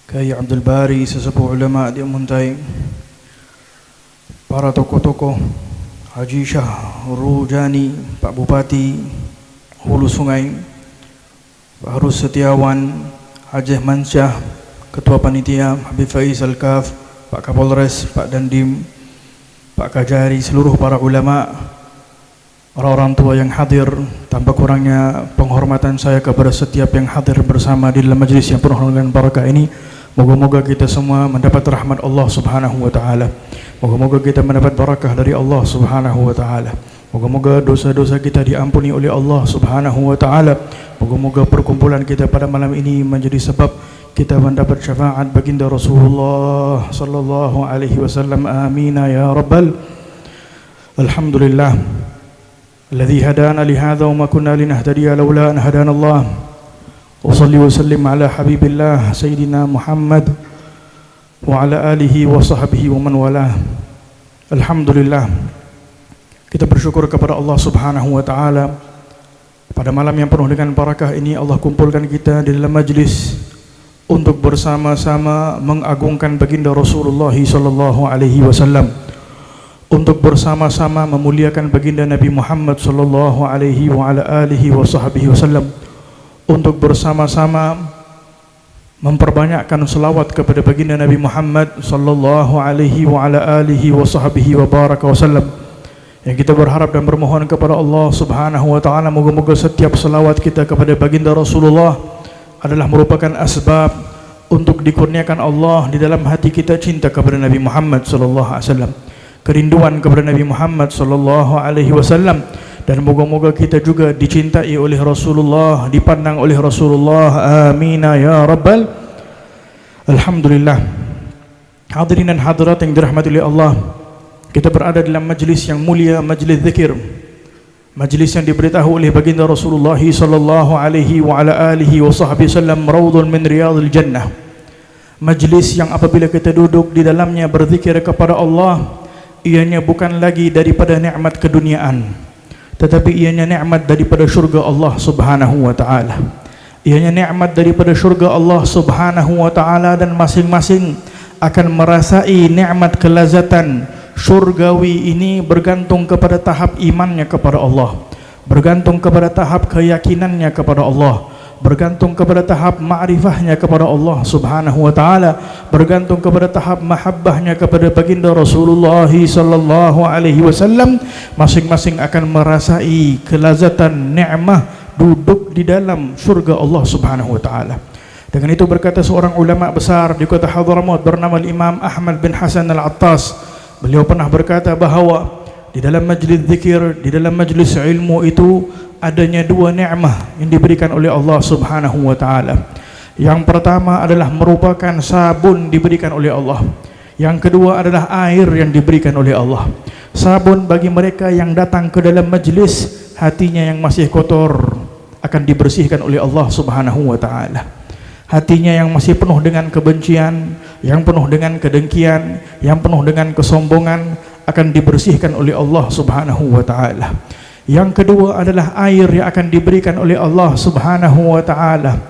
Kiai Abdul Bari, sesepuh ulama di Muntai, para tokoh-tokoh, Haji Syah Rujani, Pak Bupati Hulu Sungai, Pak Harus Setiawan, Haji Mansyah, Ketua Panitia, Habib Faiz Al-Kaf, Pak Kapolres, Pak Dandim, Pak Kajari, seluruh para ulama, orang-orang tua yang hadir, tanpa kurangnya penghormatan saya kepada setiap yang hadir bersama di dalam majlis yang penuh dengan barakah ini. Moga-moga kita semua mendapat rahmat Allah Subhanahu wa taala. Moga-moga kita mendapat barakah dari Allah Subhanahu wa taala. Moga-moga dosa-dosa kita diampuni oleh Allah Subhanahu wa taala. Moga-moga perkumpulan kita pada malam ini menjadi sebab kita mendapat syafaat baginda Rasulullah sallallahu alaihi wasallam. Amin ya rabbal. Alhamdulillah alladzi hadana li hadza wa ma kunna linahtadiya laula an hadana Allah. Wa salli wa sallim ala habibillah sayyidina Muhammad wa ala alihi wa sahbihi wa man walah. Alhamdulillah, kita bersyukur kepada Allah Subhanahu wa taala pada malam yang penuh dengan barakah ini. Allah kumpulkan kita di dalam majlis untuk bersama-sama mengagungkan baginda Rasulullah sallallahu alaihi wasallam, untuk bersama-sama memuliakan baginda Nabi Muhammad sallallahu alaihi wa ala alihi wasallam, untuk bersama-sama memperbanyakkan selawat kepada baginda Nabi Muhammad sallallahu alaihi wa ala alihi wasallam. Yang kita berharap dan bermohon kepada Allah Subhanahu wa taala, moga-moga setiap selawat kita kepada baginda Rasulullah adalah merupakan asbab untuk dikurniakan Allah di dalam hati kita cinta kepada Nabi Muhammad sallallahu alaihi wasallam, kerinduan kepada Nabi Muhammad sallallahu alaihi wasallam, dan moga-moga kita juga dicintai oleh Rasulullah, dipandang oleh Rasulullah. Amin ya rabbal. Alhamdulillah. Hadirin dan hadirat yang dirahmati oleh Allah, kita berada dalam majlis yang mulia, majlis zikir, majlis yang diberitahu oleh baginda Rasulullah sallallahu alaihi wa ala alihi wasallam, raudhun min riyadil jannah. Majlis yang apabila kita duduk di dalamnya berzikir kepada Allah, ianya bukan lagi daripada nikmat keduniaan, tetapi ianya nikmat daripada syurga Allah Subhanahu wa taala. Ianya nikmat daripada syurga Allah Subhanahu wa taala, dan masing-masing akan merasai nikmat kelazatan syurgawi ini bergantung kepada tahap imannya kepada Allah, bergantung kepada tahap keyakinannya kepada Allah, bergantung kepada tahap ma'rifahnya kepada Allah Subhanahu wa taala, bergantung kepada tahap mahabbahnya kepada baginda Rasulullah sallallahu alaihi wasallam. Masing-masing akan merasai kelazatan nikmat duduk di dalam syurga Allah Subhanahu wa taala. Dengan itu berkata seorang ulama besar di kota Hadramaut bernama Imam Ahmad bin Hasan Al-Attas. Beliau pernah berkata bahawa di dalam majlis zikir, di dalam majlis ilmu itu adanya dua nikmat yang diberikan oleh Allah Subhanahu wa taala. Yang pertama adalah merupakan sabun diberikan oleh Allah. Yang kedua adalah air yang diberikan oleh Allah. Sabun bagi mereka yang datang ke dalam majlis, hatinya yang masih kotor akan dibersihkan oleh Allah Subhanahu wa taala. Hatinya yang masih penuh dengan kebencian, yang penuh dengan kedengkian, yang penuh dengan kesombongan akan dibersihkan oleh Allah Subhanahu wa taala. Yang kedua adalah air yang akan diberikan oleh Allah Subhanahu wa taala.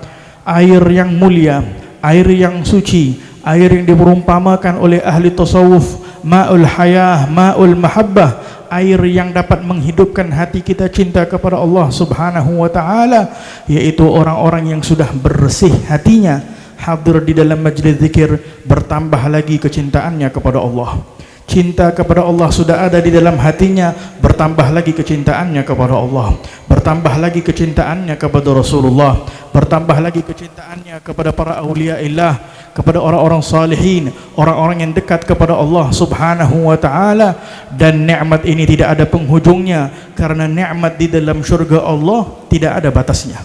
Air yang mulia, air yang suci, air yang diperumpamakan oleh ahli tasawuf, ma'ul hayah, ma'ul mahabbah, air yang dapat menghidupkan hati kita cinta kepada Allah Subhanahu wa taala, yaitu orang-orang yang sudah bersih hatinya, hadir di dalam majlis zikir, bertambah lagi kecintaannya kepada Allah. Cinta kepada Allah sudah ada di dalam hatinya, bertambah lagi kecintaannya kepada Allah, bertambah lagi kecintaannya kepada Rasulullah, bertambah lagi kecintaannya kepada para awliyaillah, kepada orang-orang salihin, orang-orang yang dekat kepada Allah Subhanahu wa taala. Dan nikmat ini tidak ada penghujungnya, karena nikmat di dalam syurga Allah tidak ada batasnya.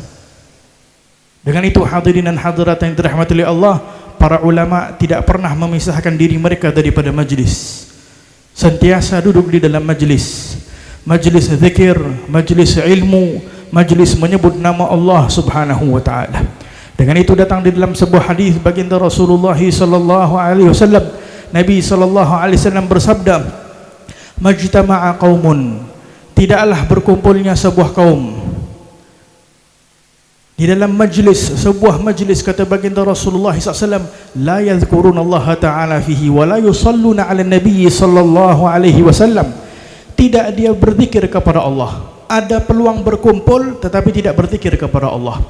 Dengan itu hadirin dan hadirat yang dirahmati oleh Allah, para ulama tidak pernah memisahkan diri mereka daripada majlis. Sentiasa duduk di dalam majlis, majlis zikir, majlis ilmu, majlis menyebut nama Allah Subhanahu wa taala. Dengan itu datang di dalam sebuah hadis baginda Rasulullah sallallahu alaihi wasallam, Nabi sallallahu alaihi wasallam bersabda, "Majtama'a qaumun", tidaklah berkumpulnya sebuah kaum di dalam majlis, sebuah majlis, kata baginda Rasulullah SAW, la yadhkuruna Allah Ta'ala fihi wa la yusalluna ala Nabi sallallahu alaihi wasallam. Tidak dia berzikir kepada Allah. Ada peluang berkumpul tetapi tidak berzikir kepada Allah.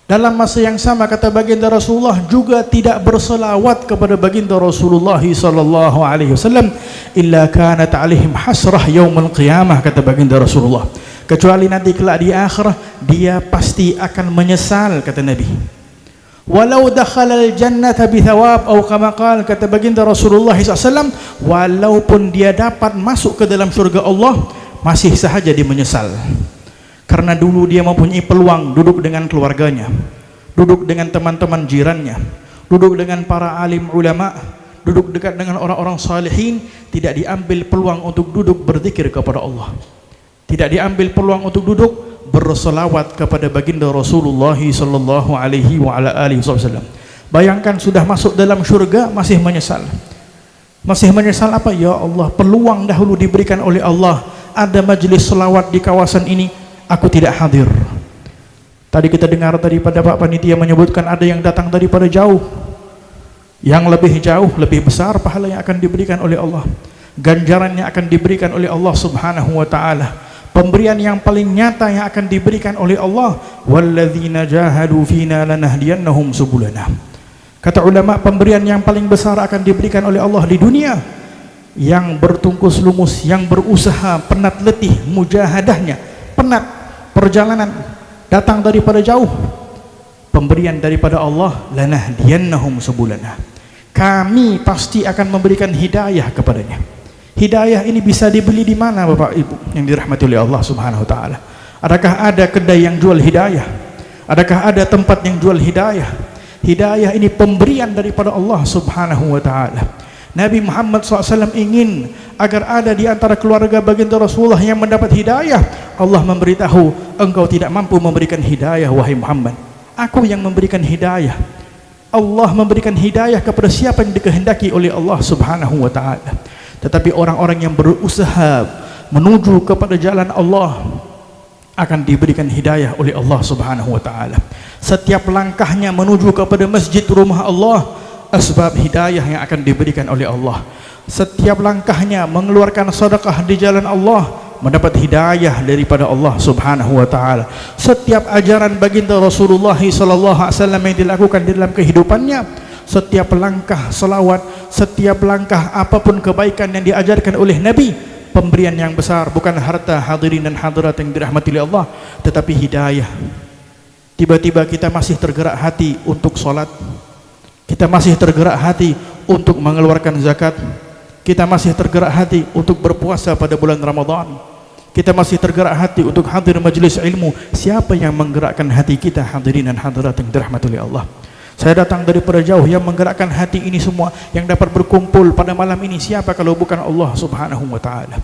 Dalam masa yang sama, kata baginda Rasulullah, juga tidak berselawat kepada baginda Rasulullah sallallahu alaihi wasallam, illa kanat alaihim hasrah yaumul qiyamah, kata baginda Rasulullah, kecuali nanti kelak di akhirah dia pasti akan menyesal, kata Nabi. Walau dakhalal jannata bi thawab atau kama qala, kata baginda Rasulullah SAW, walaupun dia dapat masuk ke dalam syurga Allah, masih sahaja dia menyesal. Karena dulu dia mempunyai peluang duduk dengan keluarganya, duduk dengan teman-teman jirannya, duduk dengan para alim ulama, duduk dekat dengan orang-orang salihin, tidak diambil peluang untuk duduk berzikir kepada Allah. Tidak diambil peluang untuk duduk berselawat kepada baginda Rasulullah sallallahu alaihi wa ala alihi wasallam. Bayangkan sudah masuk dalam syurga masih menyesal. Masih menyesal apa? Ya Allah, peluang dahulu diberikan oleh Allah, ada majlis selawat di kawasan ini, aku tidak hadir. Tadi kita dengar daripada Pak Panitia menyebutkan ada yang datang daripada jauh, yang lebih jauh, lebih besar pahala yang akan diberikan oleh Allah, ganjaran yang akan diberikan oleh Allah Subhanahu wa ta'ala, pemberian yang paling nyata yang akan diberikan oleh Allah, walladzina jahadu fina lanahdiyannahum subulana. Kata ulama, pemberian yang paling besar akan diberikan oleh Allah di dunia, yang bertungkus lumus, yang berusaha, penat letih mujahadahnya, penat perjalanan, datang daripada jauh, pemberian daripada Allah, lanahdiyannahum subulana, kami pasti akan memberikan hidayah kepadanya. Hidayah ini bisa dibeli di mana Bapak Ibu yang dirahmati oleh Allah Subhanahu wa taala? Adakah ada kedai yang jual hidayah? Adakah ada tempat yang jual hidayah? Hidayah ini pemberian daripada Allah Subhanahu wa taala. Nabi Muhammad SAW ingin agar ada di antara keluarga baginda Rasulullah yang mendapat hidayah. Allah memberitahu, engkau tidak mampu memberikan hidayah wahai Muhammad, aku yang memberikan hidayah. Allah memberikan hidayah kepada siapa yang dikehendaki oleh Allah Subhanahu wa ta'ala. Tetapi orang-orang yang berusaha menuju kepada jalan Allah akan diberikan hidayah oleh Allah Subhanahu wa ta'ala. Setiap langkahnya menuju kepada masjid rumah Allah, asbab hidayah yang akan diberikan oleh Allah. Setiap langkahnya mengeluarkan sedekah di jalan Allah, mendapat hidayah daripada Allah Subhanahu wa taala. Setiap ajaran baginda Rasulullah sallallahu alaihi wasallam yang dilakukan di dalam kehidupannya, setiap langkah selawat, setiap langkah apapun kebaikan yang diajarkan oleh Nabi, pemberian yang besar, bukan harta hadirin dan hadirat yang dirahmati oleh Allah, tetapi hidayah. Tiba-tiba kita masih tergerak hati untuk salat, kita masih tergerak hati untuk mengeluarkan zakat, kita masih tergerak hati untuk berpuasa pada bulan Ramadan, kita masih tergerak hati untuk hadir majlis ilmu. Siapa yang menggerakkan hati kita hadirin dan hadirat yang dirahmati oleh Allah? Saya datang daripada jauh, yang menggerakkan hati ini semua, yang dapat berkumpul pada malam ini, siapa kalau bukan Allah Subhanahu wa taala?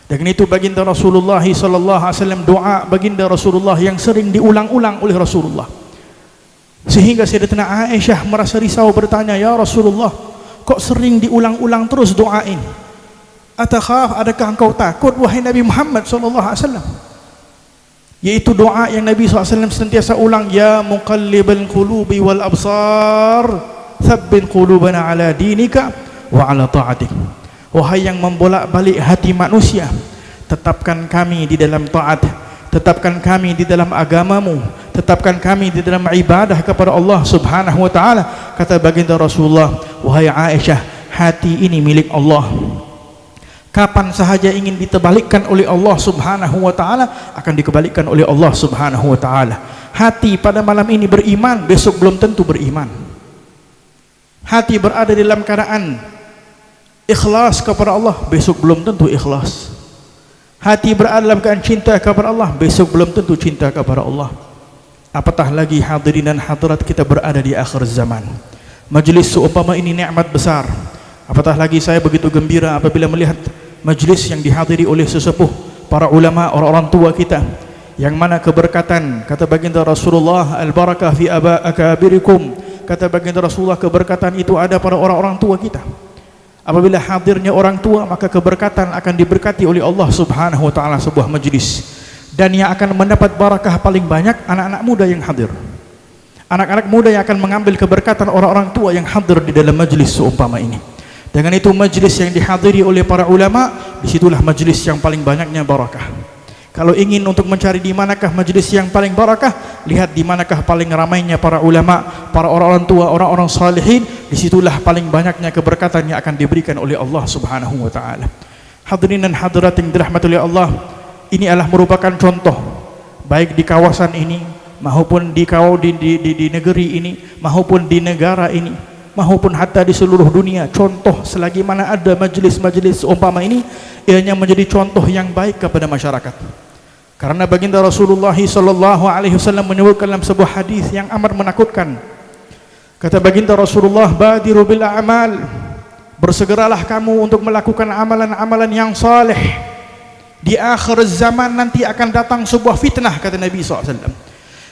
Dan itu baginda Rasulullah sallallahu alaihi wasallam, doa baginda Rasulullah yang sering diulang-ulang oleh Rasulullah, sehingga Sayyidatina Aisyah merasa risau, bertanya, ya Rasulullah, kok sering diulang-ulang terus doa ini? Atakhaf, adakah engkau takut wahai Nabi Muhammad sallallahu alaihi wasallam? Yaitu doa yang Nabi SAW senantiasa ulang, ya muqallibal qulubi wal absar, tsabbit qulubana ala dinika wa ala ta'atik. Wahai yang membolak-balik hati manusia, tetapkan kami di dalam taat, tetapkan kami di dalam agamamu, tetapkan kami di dalam ibadah kepada Allah Subhanahu wa ta'ala. Kata baginda Rasulullah, wahai Aisyah, hati ini milik Allah. Kapan sahaja ingin ditebalikkan oleh Allah Subhanahu wa ta'ala, akan dikembalikan oleh Allah Subhanahu wa ta'ala. Hati pada malam ini beriman, besok belum tentu beriman. Hati berada dalam keadaan ikhlas kepada Allah, besok belum tentu ikhlas. Hati berada dalam keadaan cinta kepada Allah, besok belum tentu cinta kepada Allah. Apatah lagi hadirin dan hadirat kita berada di akhir zaman. Majlis seumpama ini nikmat besar. Apatah lagi saya begitu gembira apabila melihat majlis yang dihadiri oleh sesepuh, para ulama, orang-orang tua kita, yang mana keberkatan, kata baginda Rasulullah, al-barakah fi akabirikum, kata baginda Rasulullah, keberkatan itu ada pada orang-orang tua kita. Apabila hadirnya orang tua, maka keberkatan akan diberkati oleh Allah Subhanahu wa ta'ala sebuah majlis. Dan yang akan mendapat barakah paling banyak anak-anak muda yang hadir. Anak-anak muda yang akan mengambil keberkatan orang-orang tua yang hadir di dalam majlis seumpama ini. Dengan itu majlis yang dihadiri oleh para ulama, disitulah majlis yang paling banyaknya barakah. Kalau ingin untuk mencari di manakah majlis yang paling barakah, lihat di manakah paling ramainya para ulama, para orang-orang tua, orang-orang salihin. Disitulah paling banyaknya keberkatan yang akan diberikan oleh Allah Subhanahu wa ta'ala. Hadirin dan hadirat yang dirahmati oleh Allah, ini adalah merupakan contoh, baik di kawasan ini maupun di negeri ini, maupun di negara ini, maupun hatta di seluruh dunia. Contoh selagi mana ada majlis-majlis umpama ini, ianya menjadi contoh yang baik kepada masyarakat. Karena baginda Rasulullah sallallahu alaihi wasallam menyebutkan dalam sebuah hadis yang amat menakutkan. Kata baginda Rasulullah, badiru bil a'mal, bersegeralah kamu untuk melakukan amalan-amalan yang saleh. Di akhir zaman nanti akan datang sebuah fitnah, kata Nabi SAW.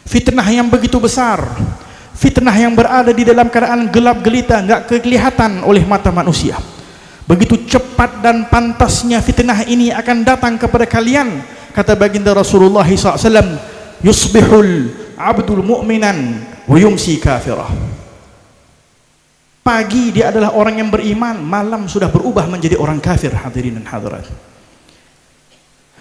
Fitnah yang begitu besar, fitnah yang berada di dalam keadaan gelap gelita, enggak kelihatan oleh mata manusia. Begitu cepat dan pantasnya fitnah ini akan datang kepada kalian. Kata baginda Rasulullah SAW, yusbihul abdul mu'minan wa yumsi kafirah. Pagi dia adalah orang yang beriman, malam sudah berubah menjadi orang kafir. Hadirin dan hadirat,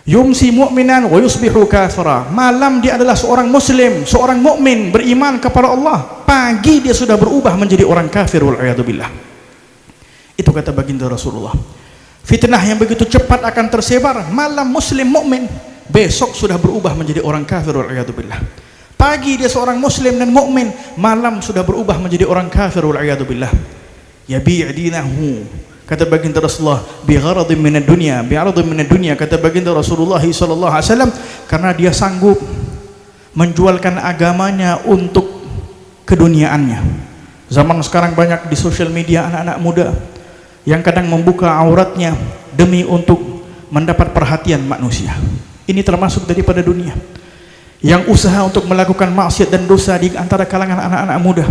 yumsi mu'minan wa yusbihu kafira. Malam dia adalah seorang muslim, seorang mukmin beriman kepada Allah. Pagi dia sudah berubah menjadi orang kafir, wal a'yadu billah. Itu kata baginda Rasulullah. Fitnah yang begitu cepat akan tersebar. Malam muslim mukmin, besok sudah berubah menjadi orang kafir, wal a'yadu billah. Pagi dia seorang muslim dan mukmin, malam sudah berubah menjadi orang kafir, wal a'yadu billah. Yabi' dinahu, kata baginda Rasulullah, bi gharadin minad dunya, bi 'aradin minad dunya, kata baginda Rasulullah sallallahu alaihi wasallam, karena dia sanggup menjualkan agamanya untuk keduniaannya. Zaman sekarang banyak di sosial media anak-anak muda yang kadang membuka auratnya demi untuk mendapat perhatian manusia. Ini termasuk daripada dunia. Yang usaha untuk melakukan maksiat dan dosa di antara kalangan anak-anak muda,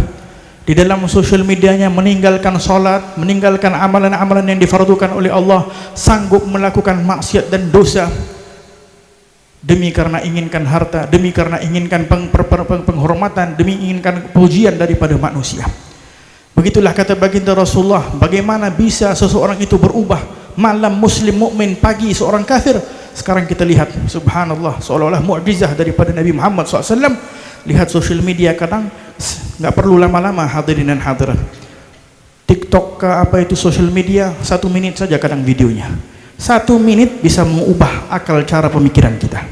di dalam sosial medianya meninggalkan sholat, meninggalkan amalan-amalan yang difardukan oleh Allah, sanggup melakukan maksiat dan dosa demi karena inginkan harta, demi karena inginkan penghormatan, demi inginkan pujian daripada manusia. Begitulah kata baginda Rasulullah, bagaimana bisa seseorang itu berubah, malam muslim mukmin, pagi seorang kafir. Sekarang kita lihat, subhanallah, seolah-olah mukjizah daripada Nabi Muhammad SAW. Lihat sosial media, kadang nggak perlu lama-lama, hadirin dan hadirat. TikTok ke apa itu sosial media, 1 menit saja kadang videonya. 1 menit bisa mengubah akal cara pemikiran kita.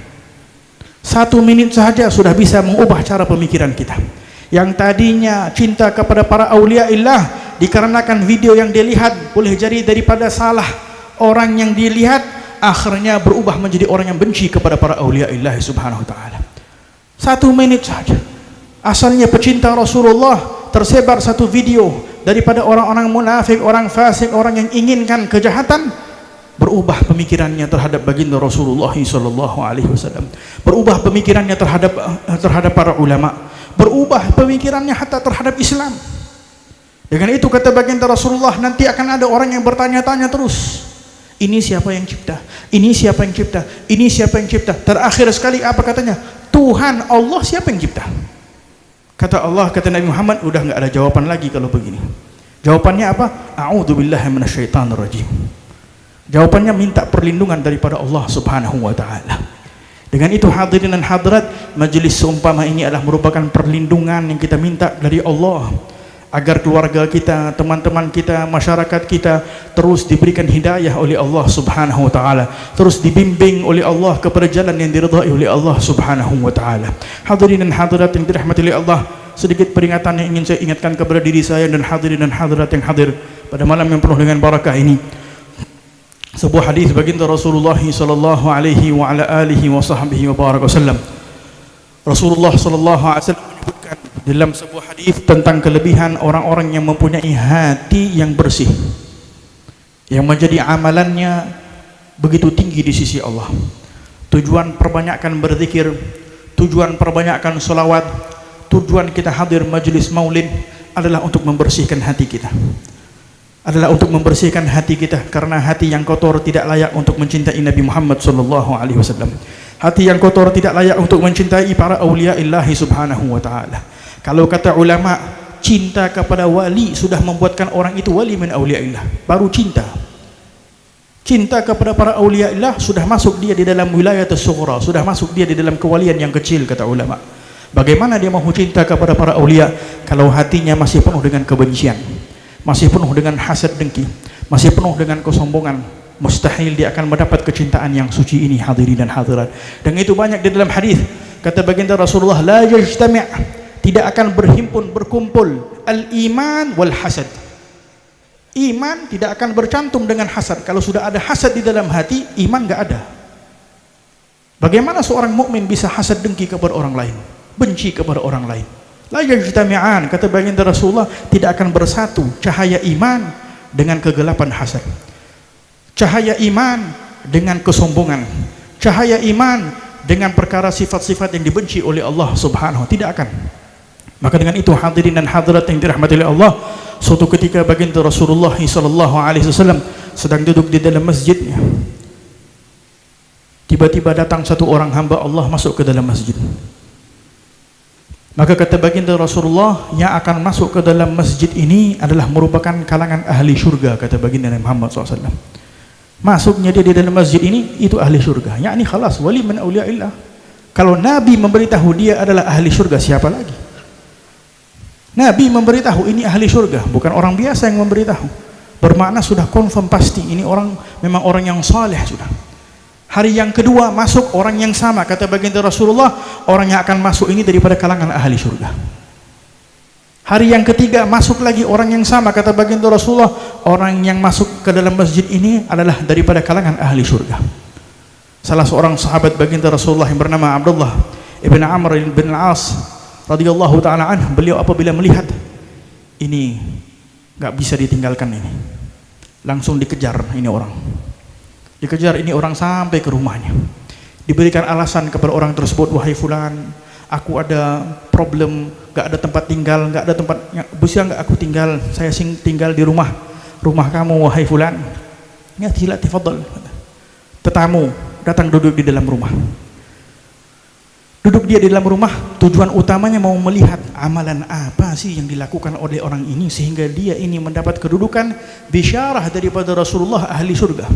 1 menit saja sudah bisa mengubah cara pemikiran kita. Yang tadinya cinta kepada para aulia illah, dikarenakan video yang dilihat, boleh jadi daripada salah orang yang dilihat, akhirnya berubah menjadi orang yang benci kepada para aulia illah subhanahu wa ta'ala. 1 menit saja. Asalnya pecinta Rasulullah, tersebar 1 video daripada orang-orang munafik, orang fasik, orang yang inginkan kejahatan, berubah pemikirannya terhadap baginda Rasulullah sallallahu alaihi wasallam, berubah pemikirannya terhadap para ulama, berubah pemikirannya hatta terhadap Islam. Dengan itu kata baginda Rasulullah, nanti akan ada orang yang bertanya-tanya terus, ini siapa yang cipta? Ini siapa yang cipta? Ini siapa yang cipta? Terakhir sekali apa katanya? Tuhan Allah, siapa yang cipta? Kata Allah, kata Nabi Muhammad, udah nggak ada jawaban lagi kalau begini. Jawabannya apa? A'udzubillahi minasyaitonirrajim. Jawabannya minta perlindungan daripada Allah subhanahu wa ta'ala. Dengan itu hadirin dan hadirat, majelis seumpama ini adalah merupakan perlindungan yang kita minta dari Allah, agar keluarga kita, teman-teman kita, masyarakat kita terus diberikan hidayah oleh Allah subhanahu wa ta'ala, terus dibimbing oleh Allah kepada jalan yang diridhai oleh Allah subhanahu wa ta'ala. Hadirin dan hadirat yang dirahmati oleh Allah, sedikit peringatan yang ingin saya ingatkan kepada diri saya dan hadirin dan hadirat yang hadir pada malam yang penuh dengan barakah ini. Sebuah hadis baginda Rasulullah sallallahu alaihi wa ala alihi wa sahbihi wa baraka wasallam. Rasulullah sallallahu alaihi wasallam menyebutkan dalam sebuah hadis tentang kelebihan orang-orang yang mempunyai hati yang bersih, yang menjadi amalannya begitu tinggi di sisi Allah. Tujuan perbanyakkan berzikir, tujuan perbanyakkan selawat, tujuan kita hadir majelis maulid adalah untuk membersihkan hati kita, adalah untuk membersihkan hati kita, karena hati yang kotor tidak layak untuk mencintai Nabi Muhammad sallallahu alaihi wasallam. Hati yang kotor tidak layak untuk mencintai para aulia illahi subhanahu wa ta'ala. Kalau kata ulama, cinta kepada wali sudah membuatkan orang itu wali min aulia illah. Baru cinta. Cinta kepada para aulia illah sudah masuk dia di dalam wilayah as-sughra, sudah masuk dia di dalam kewalian yang kecil, kata ulama. Bagaimana dia mau cinta kepada para aulia kalau hatinya masih penuh dengan kebencian, masih penuh dengan hasad dengki, masih penuh dengan kesombongan? Mustahil dia akan mendapat kecintaan yang suci ini, hadirin dan hadirat. Dan itu banyak di dalam hadis. Kata baginda Rasulullah, la yajtami', tidak akan berhimpun, berkumpul al-iman wal hasad. Iman tidak akan bercantum dengan hasad. Kalau sudah ada hasad di dalam hati, iman enggak ada. Bagaimana seorang mukmin bisa hasad dengki kepada orang lain, benci kepada orang lain? La yajtami'an, kata baginda Rasulullah, tidak akan bersatu cahaya iman dengan kegelapan hasad, cahaya iman dengan kesombongan, cahaya iman dengan perkara sifat-sifat yang dibenci oleh Allah subhanahu wa ta'ala. Tidak akan. Maka dengan itu hadirin dan hadirat yang dirahmati oleh Allah, suatu ketika baginda Rasulullah sallallahu alaihi wasallam sedang duduk di dalam masjidnya, tiba-tiba datang satu orang hamba Allah masuk ke dalam masjid. Maka kata baginda Rasulullah, yang akan masuk ke dalam masjid ini adalah merupakan kalangan ahli syurga, kata baginda Muhammad SAW. Masuknya dia di dalam masjid ini, itu ahli syurga. Yakni khalas, wali min awliyaillah. Kalau Nabi memberitahu dia adalah ahli syurga, siapa lagi? Nabi memberitahu ini ahli syurga, bukan orang biasa yang memberitahu. Bermakna sudah confirm pasti, ini orang memang orang yang saleh sudah. Hari yang kedua masuk orang yang sama, kata baginda Rasulullah, orang yang akan masuk ini daripada kalangan ahli syurga. Hari yang ketiga masuk lagi orang yang sama, kata baginda Rasulullah, orang yang masuk ke dalam masjid ini adalah daripada kalangan ahli syurga. Salah seorang sahabat baginda Rasulullah yang bernama Abdullah ibn Amr bin Al-As radhiyallahu taala anhu, beliau apabila melihat ini nggak bisa ditinggalkan, ini langsung dikejar ini orang. Dikejar ini orang sampai ke rumahnya. Diberikan alasan kepada orang tersebut, wahai fulan, aku ada problem, gak ada tempat tinggal, gak ada tempat, bisa gak aku tinggal, saya tinggal di rumah kamu wahai fulan. Ya tidak, tafadhal. Tetamu datang duduk di dalam rumah. Duduk dia di dalam rumah, tujuan utamanya mau melihat amalan apa sih yang dilakukan oleh orang ini sehingga dia ini mendapat kedudukan bisyarah daripada Rasulullah ahli surga.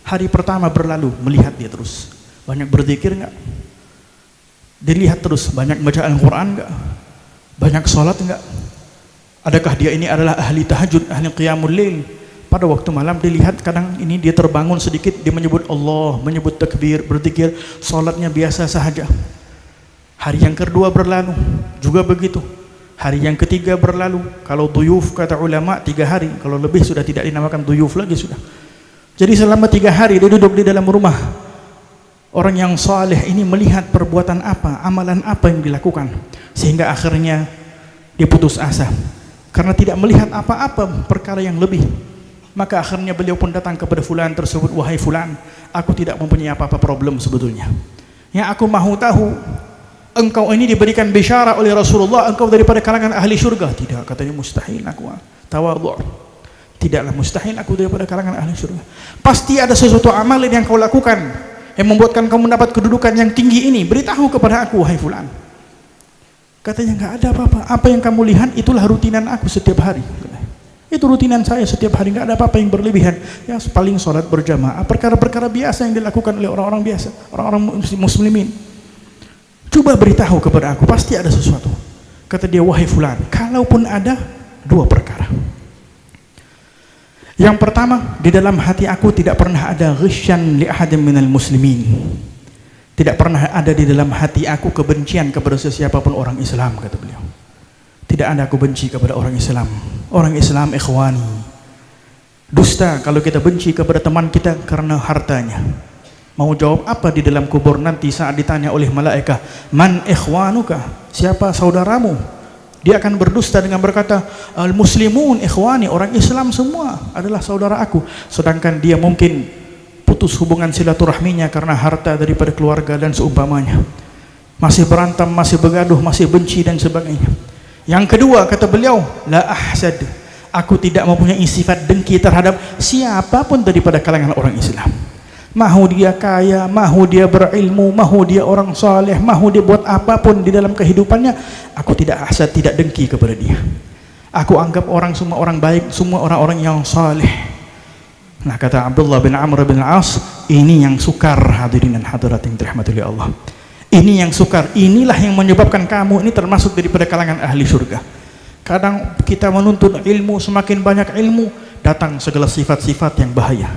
Hari pertama berlalu, melihat dia terus, banyak berzikir enggak? Dilihat terus, banyak baca Al-Quran enggak? Banyak sholat enggak? Adakah dia ini adalah ahli tahajud, ahli qiyamul lail? Pada waktu malam dilihat kadang ini dia terbangun sedikit, dia menyebut Allah, menyebut takbir, berzikir, sholatnya biasa sahaja. Hari yang kedua berlalu, juga begitu. Hari yang ketiga berlalu, kalau duyuf kata ulama 3 hari, kalau lebih sudah tidak dinamakan duyuf lagi sudah. Jadi selama 3 hari dia duduk di dalam rumah. Orang yang saleh ini melihat perbuatan apa, amalan apa yang dilakukan, sehingga akhirnya dia putus asa karena tidak melihat apa-apa perkara yang lebih. Maka akhirnya beliau pun datang kepada fulan tersebut, wahai fulan, aku tidak mempunyai apa-apa problem sebetulnya. Yang aku mahu tahu, engkau ini diberikan bisyarah oleh Rasulullah, engkau daripada kalangan ahli syurga. Tidak, katanya, mustahil aku, tawadhu. Tidaklah mustahil aku daripada kalangan ahli syurga. Pasti ada sesuatu amalan yang kau lakukan yang membuatkan kau mendapat kedudukan yang tinggi ini. Beritahu kepada aku, wahai fulan. Katanya, enggak ada apa-apa. Apa yang kamu lihat itulah rutinan aku setiap hari. Itu rutinan saya setiap hari, enggak ada apa-apa yang berlebihan. Ya paling sholat berjamaah, perkara-perkara biasa yang dilakukan oleh orang-orang biasa, orang-orang muslimin. Coba beritahu kepada aku, pasti ada sesuatu. Kata dia, wahai fulan, kalaupun ada 2 perkara. Yang pertama, di dalam hati aku tidak pernah ada ghishyan li ahadin minal muslimin. Tidak pernah ada di dalam hati aku kebencian kepada sesiapapun orang Islam, kata beliau. Tidak ada aku benci kepada orang Islam. Orang Islam ikhwani. Dusta kalau kita benci kepada teman kita karena hartanya. Mau jawab apa di dalam kubur nanti saat ditanya oleh malaikat, man ikhwanuka? Siapa saudaramu? Dia akan berdusta dengan berkata, al-muslimun ikhwani, orang Islam semua adalah saudara aku. Sedangkan dia mungkin putus hubungan silaturahminya karena harta daripada keluarga dan seumpamanya. Masih berantem, masih bergaduh, masih benci dan sebagainya. Yang kedua, kata beliau, la ahsad, aku tidak mempunyai sifat dengki terhadap siapapun daripada kalangan orang Islam. Mahu dia kaya, mahu dia berilmu, mahu dia orang saleh, mahu dia buat apapun di dalam kehidupannya, aku tidak hasad, tidak dengki kepada dia. Aku anggap orang semua orang baik, semua orang-orang yang saleh. Nah, kata Abdullah bin Amr bin Al-As, ini yang sukar, hadirin dan hadirat yang dirahmati oleh Allah. Ini yang sukar, inilah yang menyebabkan kamu ini termasuk daripada kalangan ahli surga. Kadang kita menuntut ilmu, semakin banyak ilmu, datang segala sifat-sifat yang bahaya.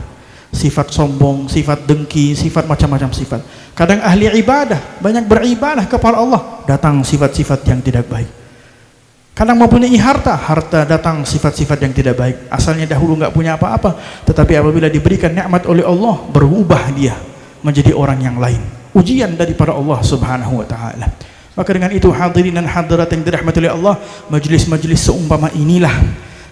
Sifat sombong, sifat dengki, sifat macam-macam sifat. Kadang ahli ibadah, banyak beribadah kepada Allah, datang sifat-sifat yang tidak baik. Kadang mempunyai harta datang sifat-sifat yang tidak baik. Asalnya dahulu nggak punya apa-apa, tetapi apabila diberikan nikmat oleh Allah, berubah dia menjadi orang yang lain. Ujian daripada Allah Subhanahu wa taala. Maka dengan itu, hadirin dan hadirat yang dirahmati oleh Allah, majlis-majlis seumpama inilah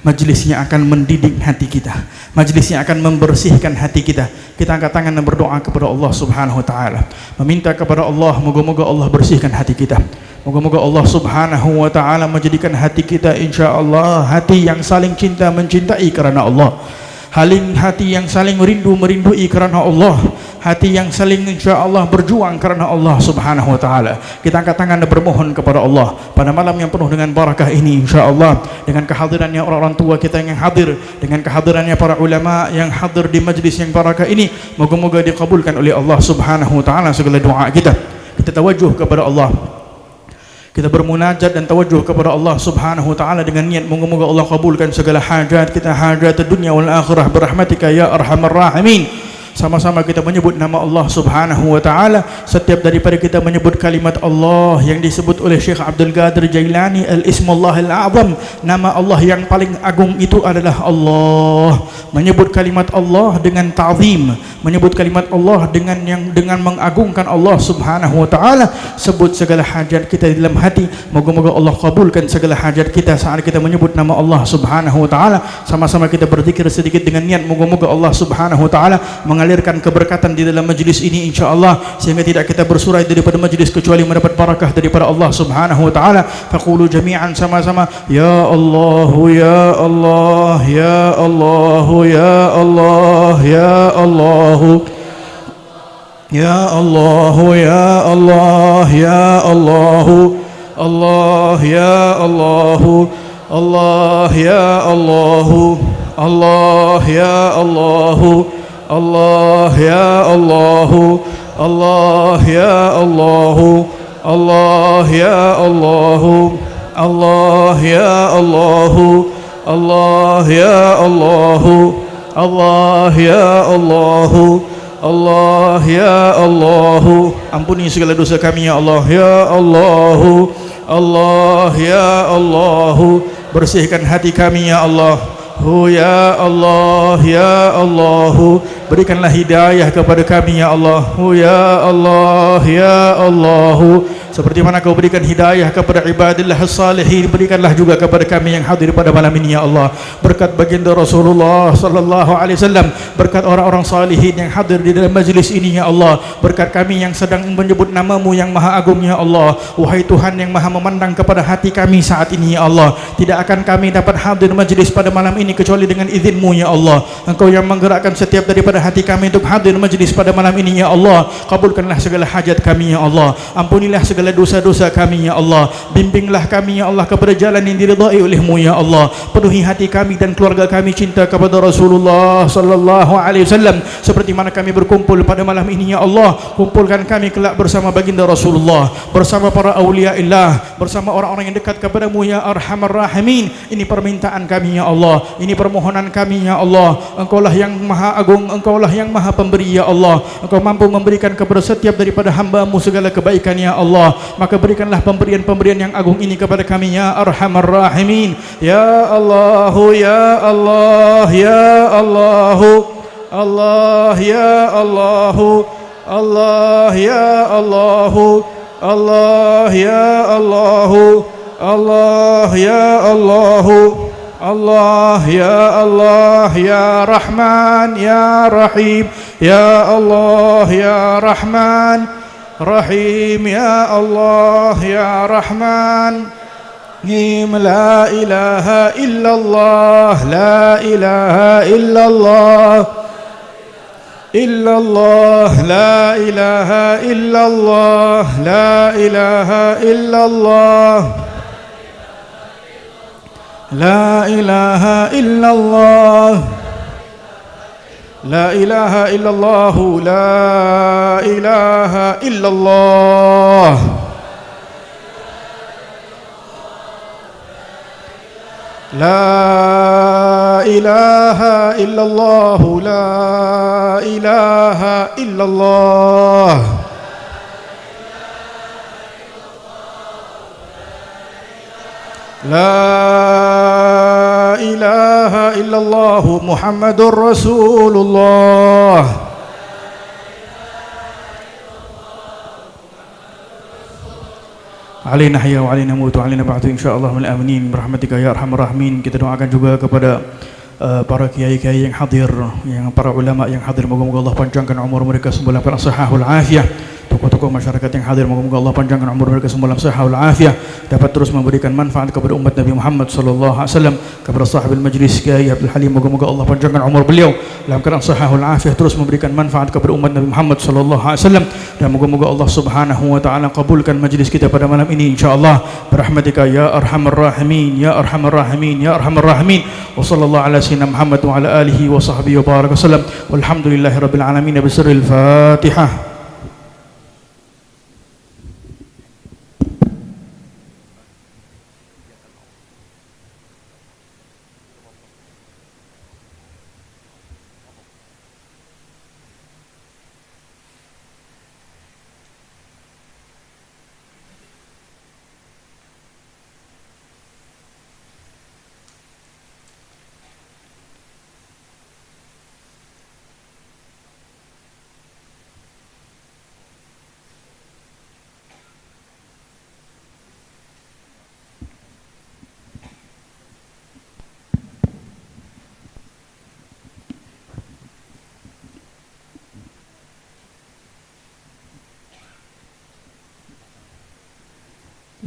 majlisnya akan mendidik hati kita, majlisnya akan membersihkan hati kita. Kita angkat tangan dan berdoa kepada Allah Subhanahu wa taala, meminta kepada Allah, moga-moga Allah bersihkan hati kita. Moga-moga Allah Subhanahu wa taala menjadikan hati kita insyaallah hati yang saling cinta mencintai karena Allah. hati yang saling merindui kerana Allah, hati yang saling insya-Allah berjuang kerana Allah Subhanahu wa taala. Kita angkat tangan dan bermohon kepada Allah pada malam yang penuh dengan barakah ini, insya-Allah, dengan kehadirannya orang-orang tua kita yang hadir, dengan kehadirannya para ulama yang hadir di majlis yang barakah ini, moga-moga dikabulkan oleh Allah Subhanahu wa taala segala doa kita. Kita tawajuh kepada Allah, kita bermunajat dan tawajuh kepada Allah Subhanahu wa taala dengan niat moga-moga Allah kabulkan segala hajat kita, hajat dunia wal akhirah birahmatika ya arhamar rahimin. Sama-sama kita menyebut nama Allah Subhanahu wa taala. Setiap daripada kita menyebut kalimat Allah yang disebut oleh Syekh Abdul Qadir Jailani, al-Ismullah al-A'zam, nama Allah yang paling agung itu adalah Allah. Menyebut kalimat Allah dengan ta'zim, menyebut kalimat Allah dengan mengagungkan Allah Subhanahu wa taala. Sebut segala hajat kita di dalam hati, moga-moga Allah kabulkan segala hajat kita saat kita menyebut nama Allah Subhanahu wa taala. Sama-sama kita berzikir sedikit dengan niat moga-moga Allah Subhanahu wa taala mengalirkan keberkatan di dalam majlis ini, insya-Allah, sehingga tidak kita bersurai daripada majlis kecuali mendapat barakah daripada Allah Subhanahu wa taala. Faqulu jami'an, sama-sama, ya Allah ya Allah ya Allah ya Allah ya Allah ya Allah ya Allah ya Allah Allah ya Allah Allah ya Allah Allah ya Allah Allah ya Allah Allah ya Allah Allah ya Allah Allah ya Allah Allah ya Allah Allah ya Allah Allah ya Allah. Ampuni segala dosa kami ya Allah ya Allah. Allah ya Allah, bersihkan hati kami ya Allah. Ya Allah ya Allah, berikanlah hidayah kepada kami ya Allah. Ya Allah ya Allah, seperti mana kau berikan hidayah kepada ibadillah salihin, berikanlah juga kepada kami yang hadir pada malam ini ya Allah. Berkat baginda Rasulullah sallallahu alaihi wasallam, berkat orang-orang salihin yang hadir di dalam majlis ini ya Allah, berkat kami yang sedang menyebut namamu yang maha agung ya Allah. Wahai Tuhan yang maha memandang kepada hati kami saat ini ya Allah, tidak akan kami dapat hadir majlis pada malam ini kecuali dengan izinmu ya Allah. Engkau yang menggerakkan setiap daripada hati kami untuk hadir majlis pada malam ini ya Allah. Kabulkanlah segala hajat kami ya Allah, ampunilah segala dosa-dosa kami ya Allah, bimbinglah kami ya Allah kepada jalan yang diridai olehmu ya Allah. Penuhi hati kami dan keluarga kami cinta kepada Rasulullah sallallahu alaihi wasallam seperti mana kami berkumpul pada malam ini ya Allah. Kumpulkan kami kelak bersama baginda Rasulullah, bersama para awliya illah, bersama orang-orang yang dekat kepadamu ya arhamar rahimin. Ini permintaan kami ya Allah, ini permohonan kami ya Allah. Engkaulah yang maha agung, engkaulah yang maha pemberi ya Allah. Engkau mampu memberikan kepada setiap daripada hamba-Mu segala kebaikan ya Allah. Maka berikanlah pemberian-pemberian yang agung ini kepada kami ya arhamar rahimin. Ya Allah ya Allah ya Allah Allah ya Allah Allah ya Allah Allah ya Allah Allah ya Allah Allah ya Allah ya Rahman ya Rahim ya Allah ya Rahman Rahim ya Allah ya Rahman. La ilaha illallah, la ilaha illallah, illallah, la ilaha illallah, la ilaha illallah, la ilaha illallah, la ilaha illallah, la ilaha illallah. La ilaha illallah, la ilaha illallah. La ilaha illallah Muhammadur Rasulullah. Alaina hayya wa alaina mutu alaina ba'du insyaallah wal aminin birahmatika ya arhamar rahimin. Kita doakan juga kepada para kiai-kiai yang hadir, yang para ulama yang hadir, moga-moga Allah panjangkan umur mereka sembelih sahahul afiyah. tokoh-tokoh masyarakat yang hadir, moga-moga Allah panjangkan umur mereka semua dalam sehat wal afiah, dapat terus memberikan manfaat kepada umat Nabi Muhammad sallallahu alaihi wasallam, kepada sahabat majlis Kiai Abdul Halim, moga-moga Allah panjangkan umur beliau dalam keadaan sehat wal afiah, terus memberikan manfaat kepada umat Nabi Muhammad sallallahu alaihi wasallam, dan moga-moga Allah Subhanahu wa taala kabulkan majlis kita pada malam ini insyaallah birahmatika ya arhamar rahimin ya arhamar rahimin ya arhamar rahimin. Wa sallallahu ala sayyidina Muhammad wa ala alihi wa sahbihi wa baraka wasallam. Walhamdulillahirabbil alamin. Bisirril Fatihah.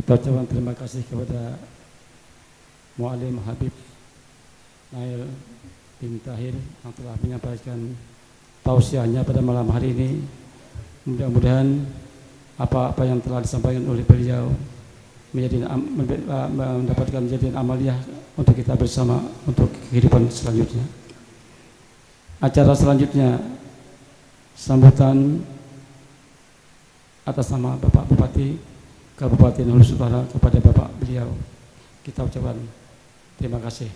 Kita ucapkan terima kasih kepada Mu'alim Habib Nail bin Tahir yang telah menyampaikan tausiahnya pada malam hari ini. Mudah-mudahan apa-apa yang telah disampaikan oleh beliau mendapatkan kejadian amaliyah untuk kita bersama untuk kehidupan selanjutnya. Acara selanjutnya sambutan atas nama Bapak Bupati Kabupaten Hulu Utara kepada Bapak beliau. Kita ucapkan terima kasih.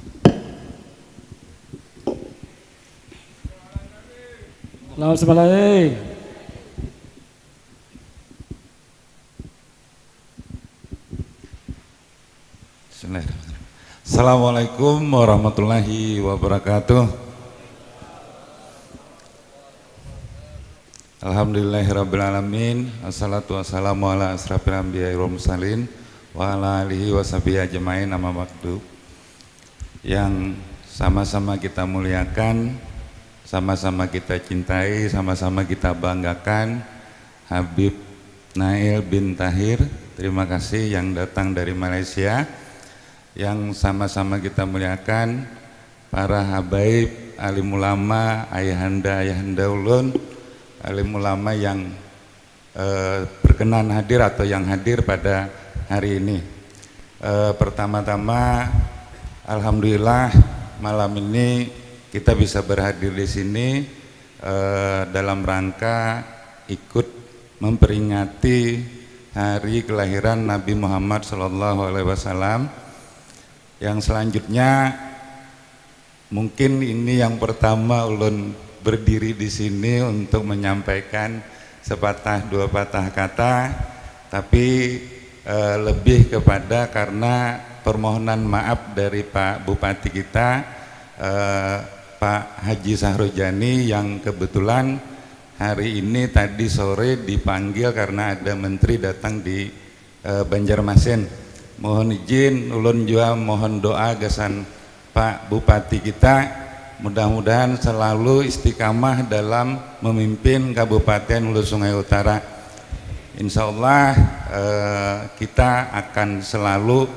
Selamat malam. Bismillahirrahmanirrahim. Assalamualaikum warahmatullahi wabarakatuh. Alhamdulillahirrabbilalamin. Assalatu wassalamu ala asrafil anbiya'i wal mursalin wa ala alihi wa sahbihi ajmain, amma ba'du. Yang sama-sama kita muliakan, sama-sama kita cintai, sama-sama kita banggakan, Habib Nail bin Tahir, terima kasih yang datang dari Malaysia. Yang sama-sama kita muliakan para habaib, alim ulama, ayahanda ulun, alim ulama yang berkenan hadir atau yang hadir pada hari ini. Pertama-tama alhamdulillah malam ini kita bisa berhadir di sini dalam rangka ikut memperingati hari kelahiran Nabi Muhammad SAW. Yang selanjutnya mungkin ini yang pertama ulun berdiri di sini untuk menyampaikan sepatah dua patah kata, tapi lebih kepada karena permohonan maaf dari Pak Bupati kita, Pak Haji Sahrojani, yang kebetulan hari ini tadi sore dipanggil karena ada menteri datang di Banjarmasin. Mohon izin ulun juga mohon doa gesan Pak Bupati kita, mudah-mudahan selalu istiqamah dalam memimpin Kabupaten Hulu Sungai Utara. Insya Allah kita akan selalu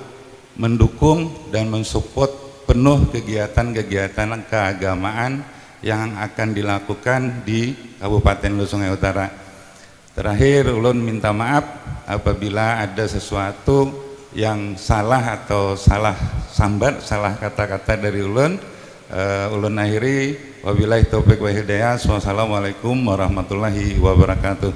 mendukung dan mensupport penuh kegiatan-kegiatan keagamaan yang akan dilakukan di Kabupaten Hulu Sungai Utara. Terakhir ulun minta maaf apabila ada sesuatu yang salah atau salah sambat, salah kata-kata dari ulun. Ulun akhiri wabillahi taufiq wa hidayah. Wassalamualaikum warahmatullahi wabarakatuh.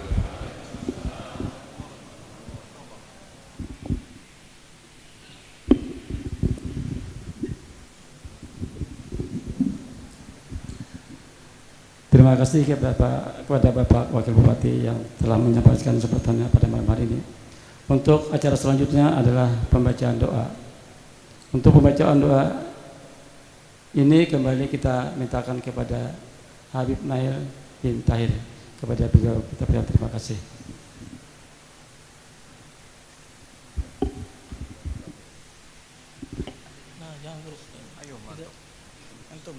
Terima kasih kepada Bapak Wakil Bupati yang telah menyampaikan sebutannya pada malam hari ini. Untuk acara selanjutnya adalah pembacaan doa. Untuk pembacaan doa ini kembali kita mintakan kepada Habib Nail bin Tahir. Kepada beliau kita berikan terima kasih. Nah, jangan terus. Ayo, mantap. Antum,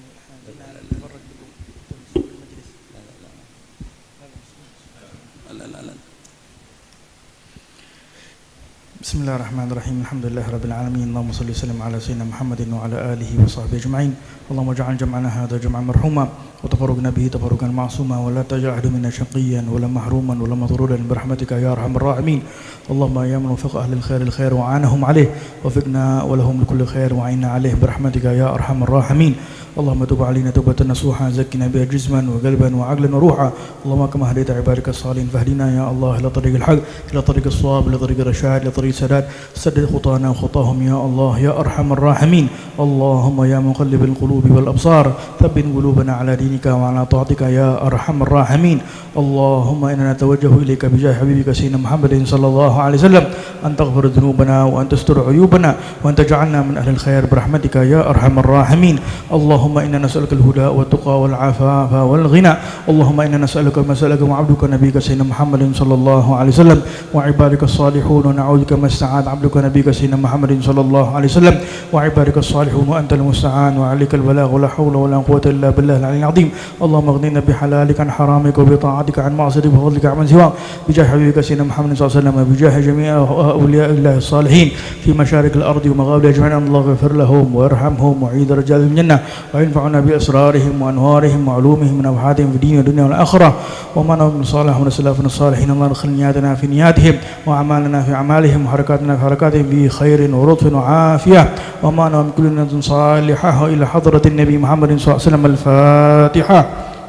Bismillahirrahmanirrahim. Alhamdulillahirabbil alamin. Allahumma shalli wa sallim ala sayyidina Muhammadin wa ala alihi wa sahbihi ajma'in. Allahumma ja'al jam'ana hadha jam'an marhuma wa tafarruqna bihi tafarruqan ma'suma wa la taj'al minna shaqiyyan wa la mahruman wa la matrudan bi rahmatika ya arhamar rahimin. Allahumma ya man wafaqa ahli al-khair wa 'anahum 'alayh wa fiqna wa lahum li kulli khair wa 'inna 'alayh bi rahmatika ya arhamar rahimin. اللهم تب علينا توبة نصوحا زكنا بها جسما وقلبا وعقلا وروحا اللهم كما هديت عبادك الصالحين فاهدنا يا الله إلى طريق الحق إلى طريق الصواب إلى طريق الرشاد إلى طريق السداد سدد خطانا وخطاهم يا الله يا أرحم الراحمين اللهم يا مقلب القلوب والأبصار ثبت قلوبنا على دينك وعلى طاعتك يا أرحم الراحمين اللهم إننا نتوجه إليك بجاه حبيبك سيدنا محمد صلى الله عليه وسلم أن تغفر ذنوبنا وأن تستر عيوبنا وأن تجعلنا من أهل الخير برحمتك يا أرحم الراحمين اللهم إنا نسألك الهدى والتقى والعفاف والغنى اللهم إنا نسألك ما سألك وعبدك نبيك سيدنا محمد صلى الله عليه وسلم وعبادك الصالحون ونعوذ بك ما استعاذ عبدك نبيك سيدنا محمد صلى الله عليه وسلم وعبادك الصالحون وأنت المستعان وعليك البلاغ ولا حول ولا قوة إلا بالله العلي العظيم اللهم اغننا بحلالك عن حرامك وبطاعتك عن معصيتك وفضلك عن سواك بجاه حبيبك سيدنا محمد صلى الله عليه وسلم وبجاه جميع أولياء الله الصالحين في مشارق الأرض ومغاربها أجمعين الله اغفر لهم وارحمهم وعيد رجال الجنة وينفعنا بأسرارهم وأنوارهم وعلومهم من أبحاثهم في الدين والدنيا والآخرة وما من صالح من السلف الصالحين الله ادخل نياتنا في نياتهم وأعمالنا في أعمالهم وحركاتنا في حركاتهم بخير ورطف وعافية وما من كل نفس صالحة إلى حضرة النبي محمد صلى الله عليه وسلم الفاتحة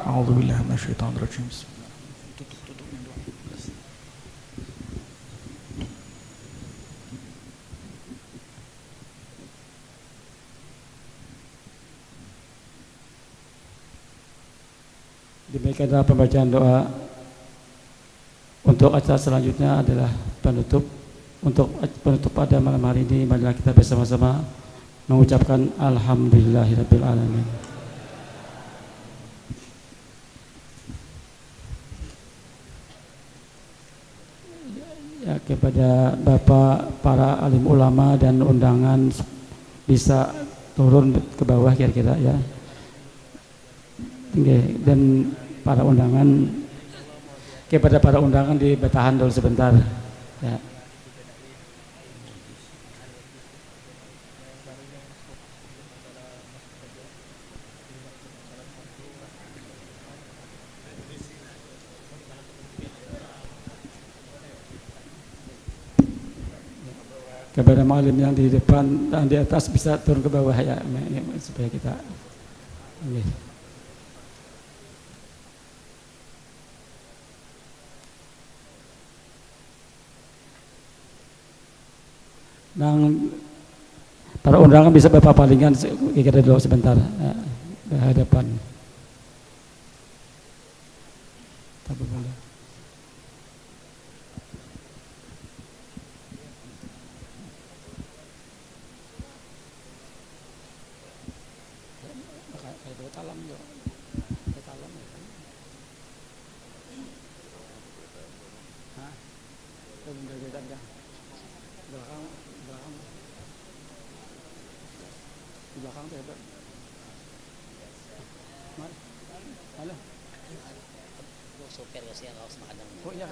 أعوذ بالله من الشيطان الرجيم Demikianlah pembacaan doa. Untuk acara selanjutnya adalah penutup. Untuk penutup pada malam hari ini, marilah kita bersama-sama mengucapkan Alhamdulillahirabbil alamin. Ya, kepada Bapak para alim ulama dan undangan bisa turun ke bawah kira-kira ya. Dan para undangan, kepada para undangan ditahan dulu sebentar ya. Kepada malim yang di depan dan di atas bisa turun ke bawah ya, supaya kita okay. Dan para undangan bisa Bapak palingkan kira-kira dulu sebentar ya, ke hadapan. Tapi boleh. Supir kasi ang kaos makadang. Oh iya,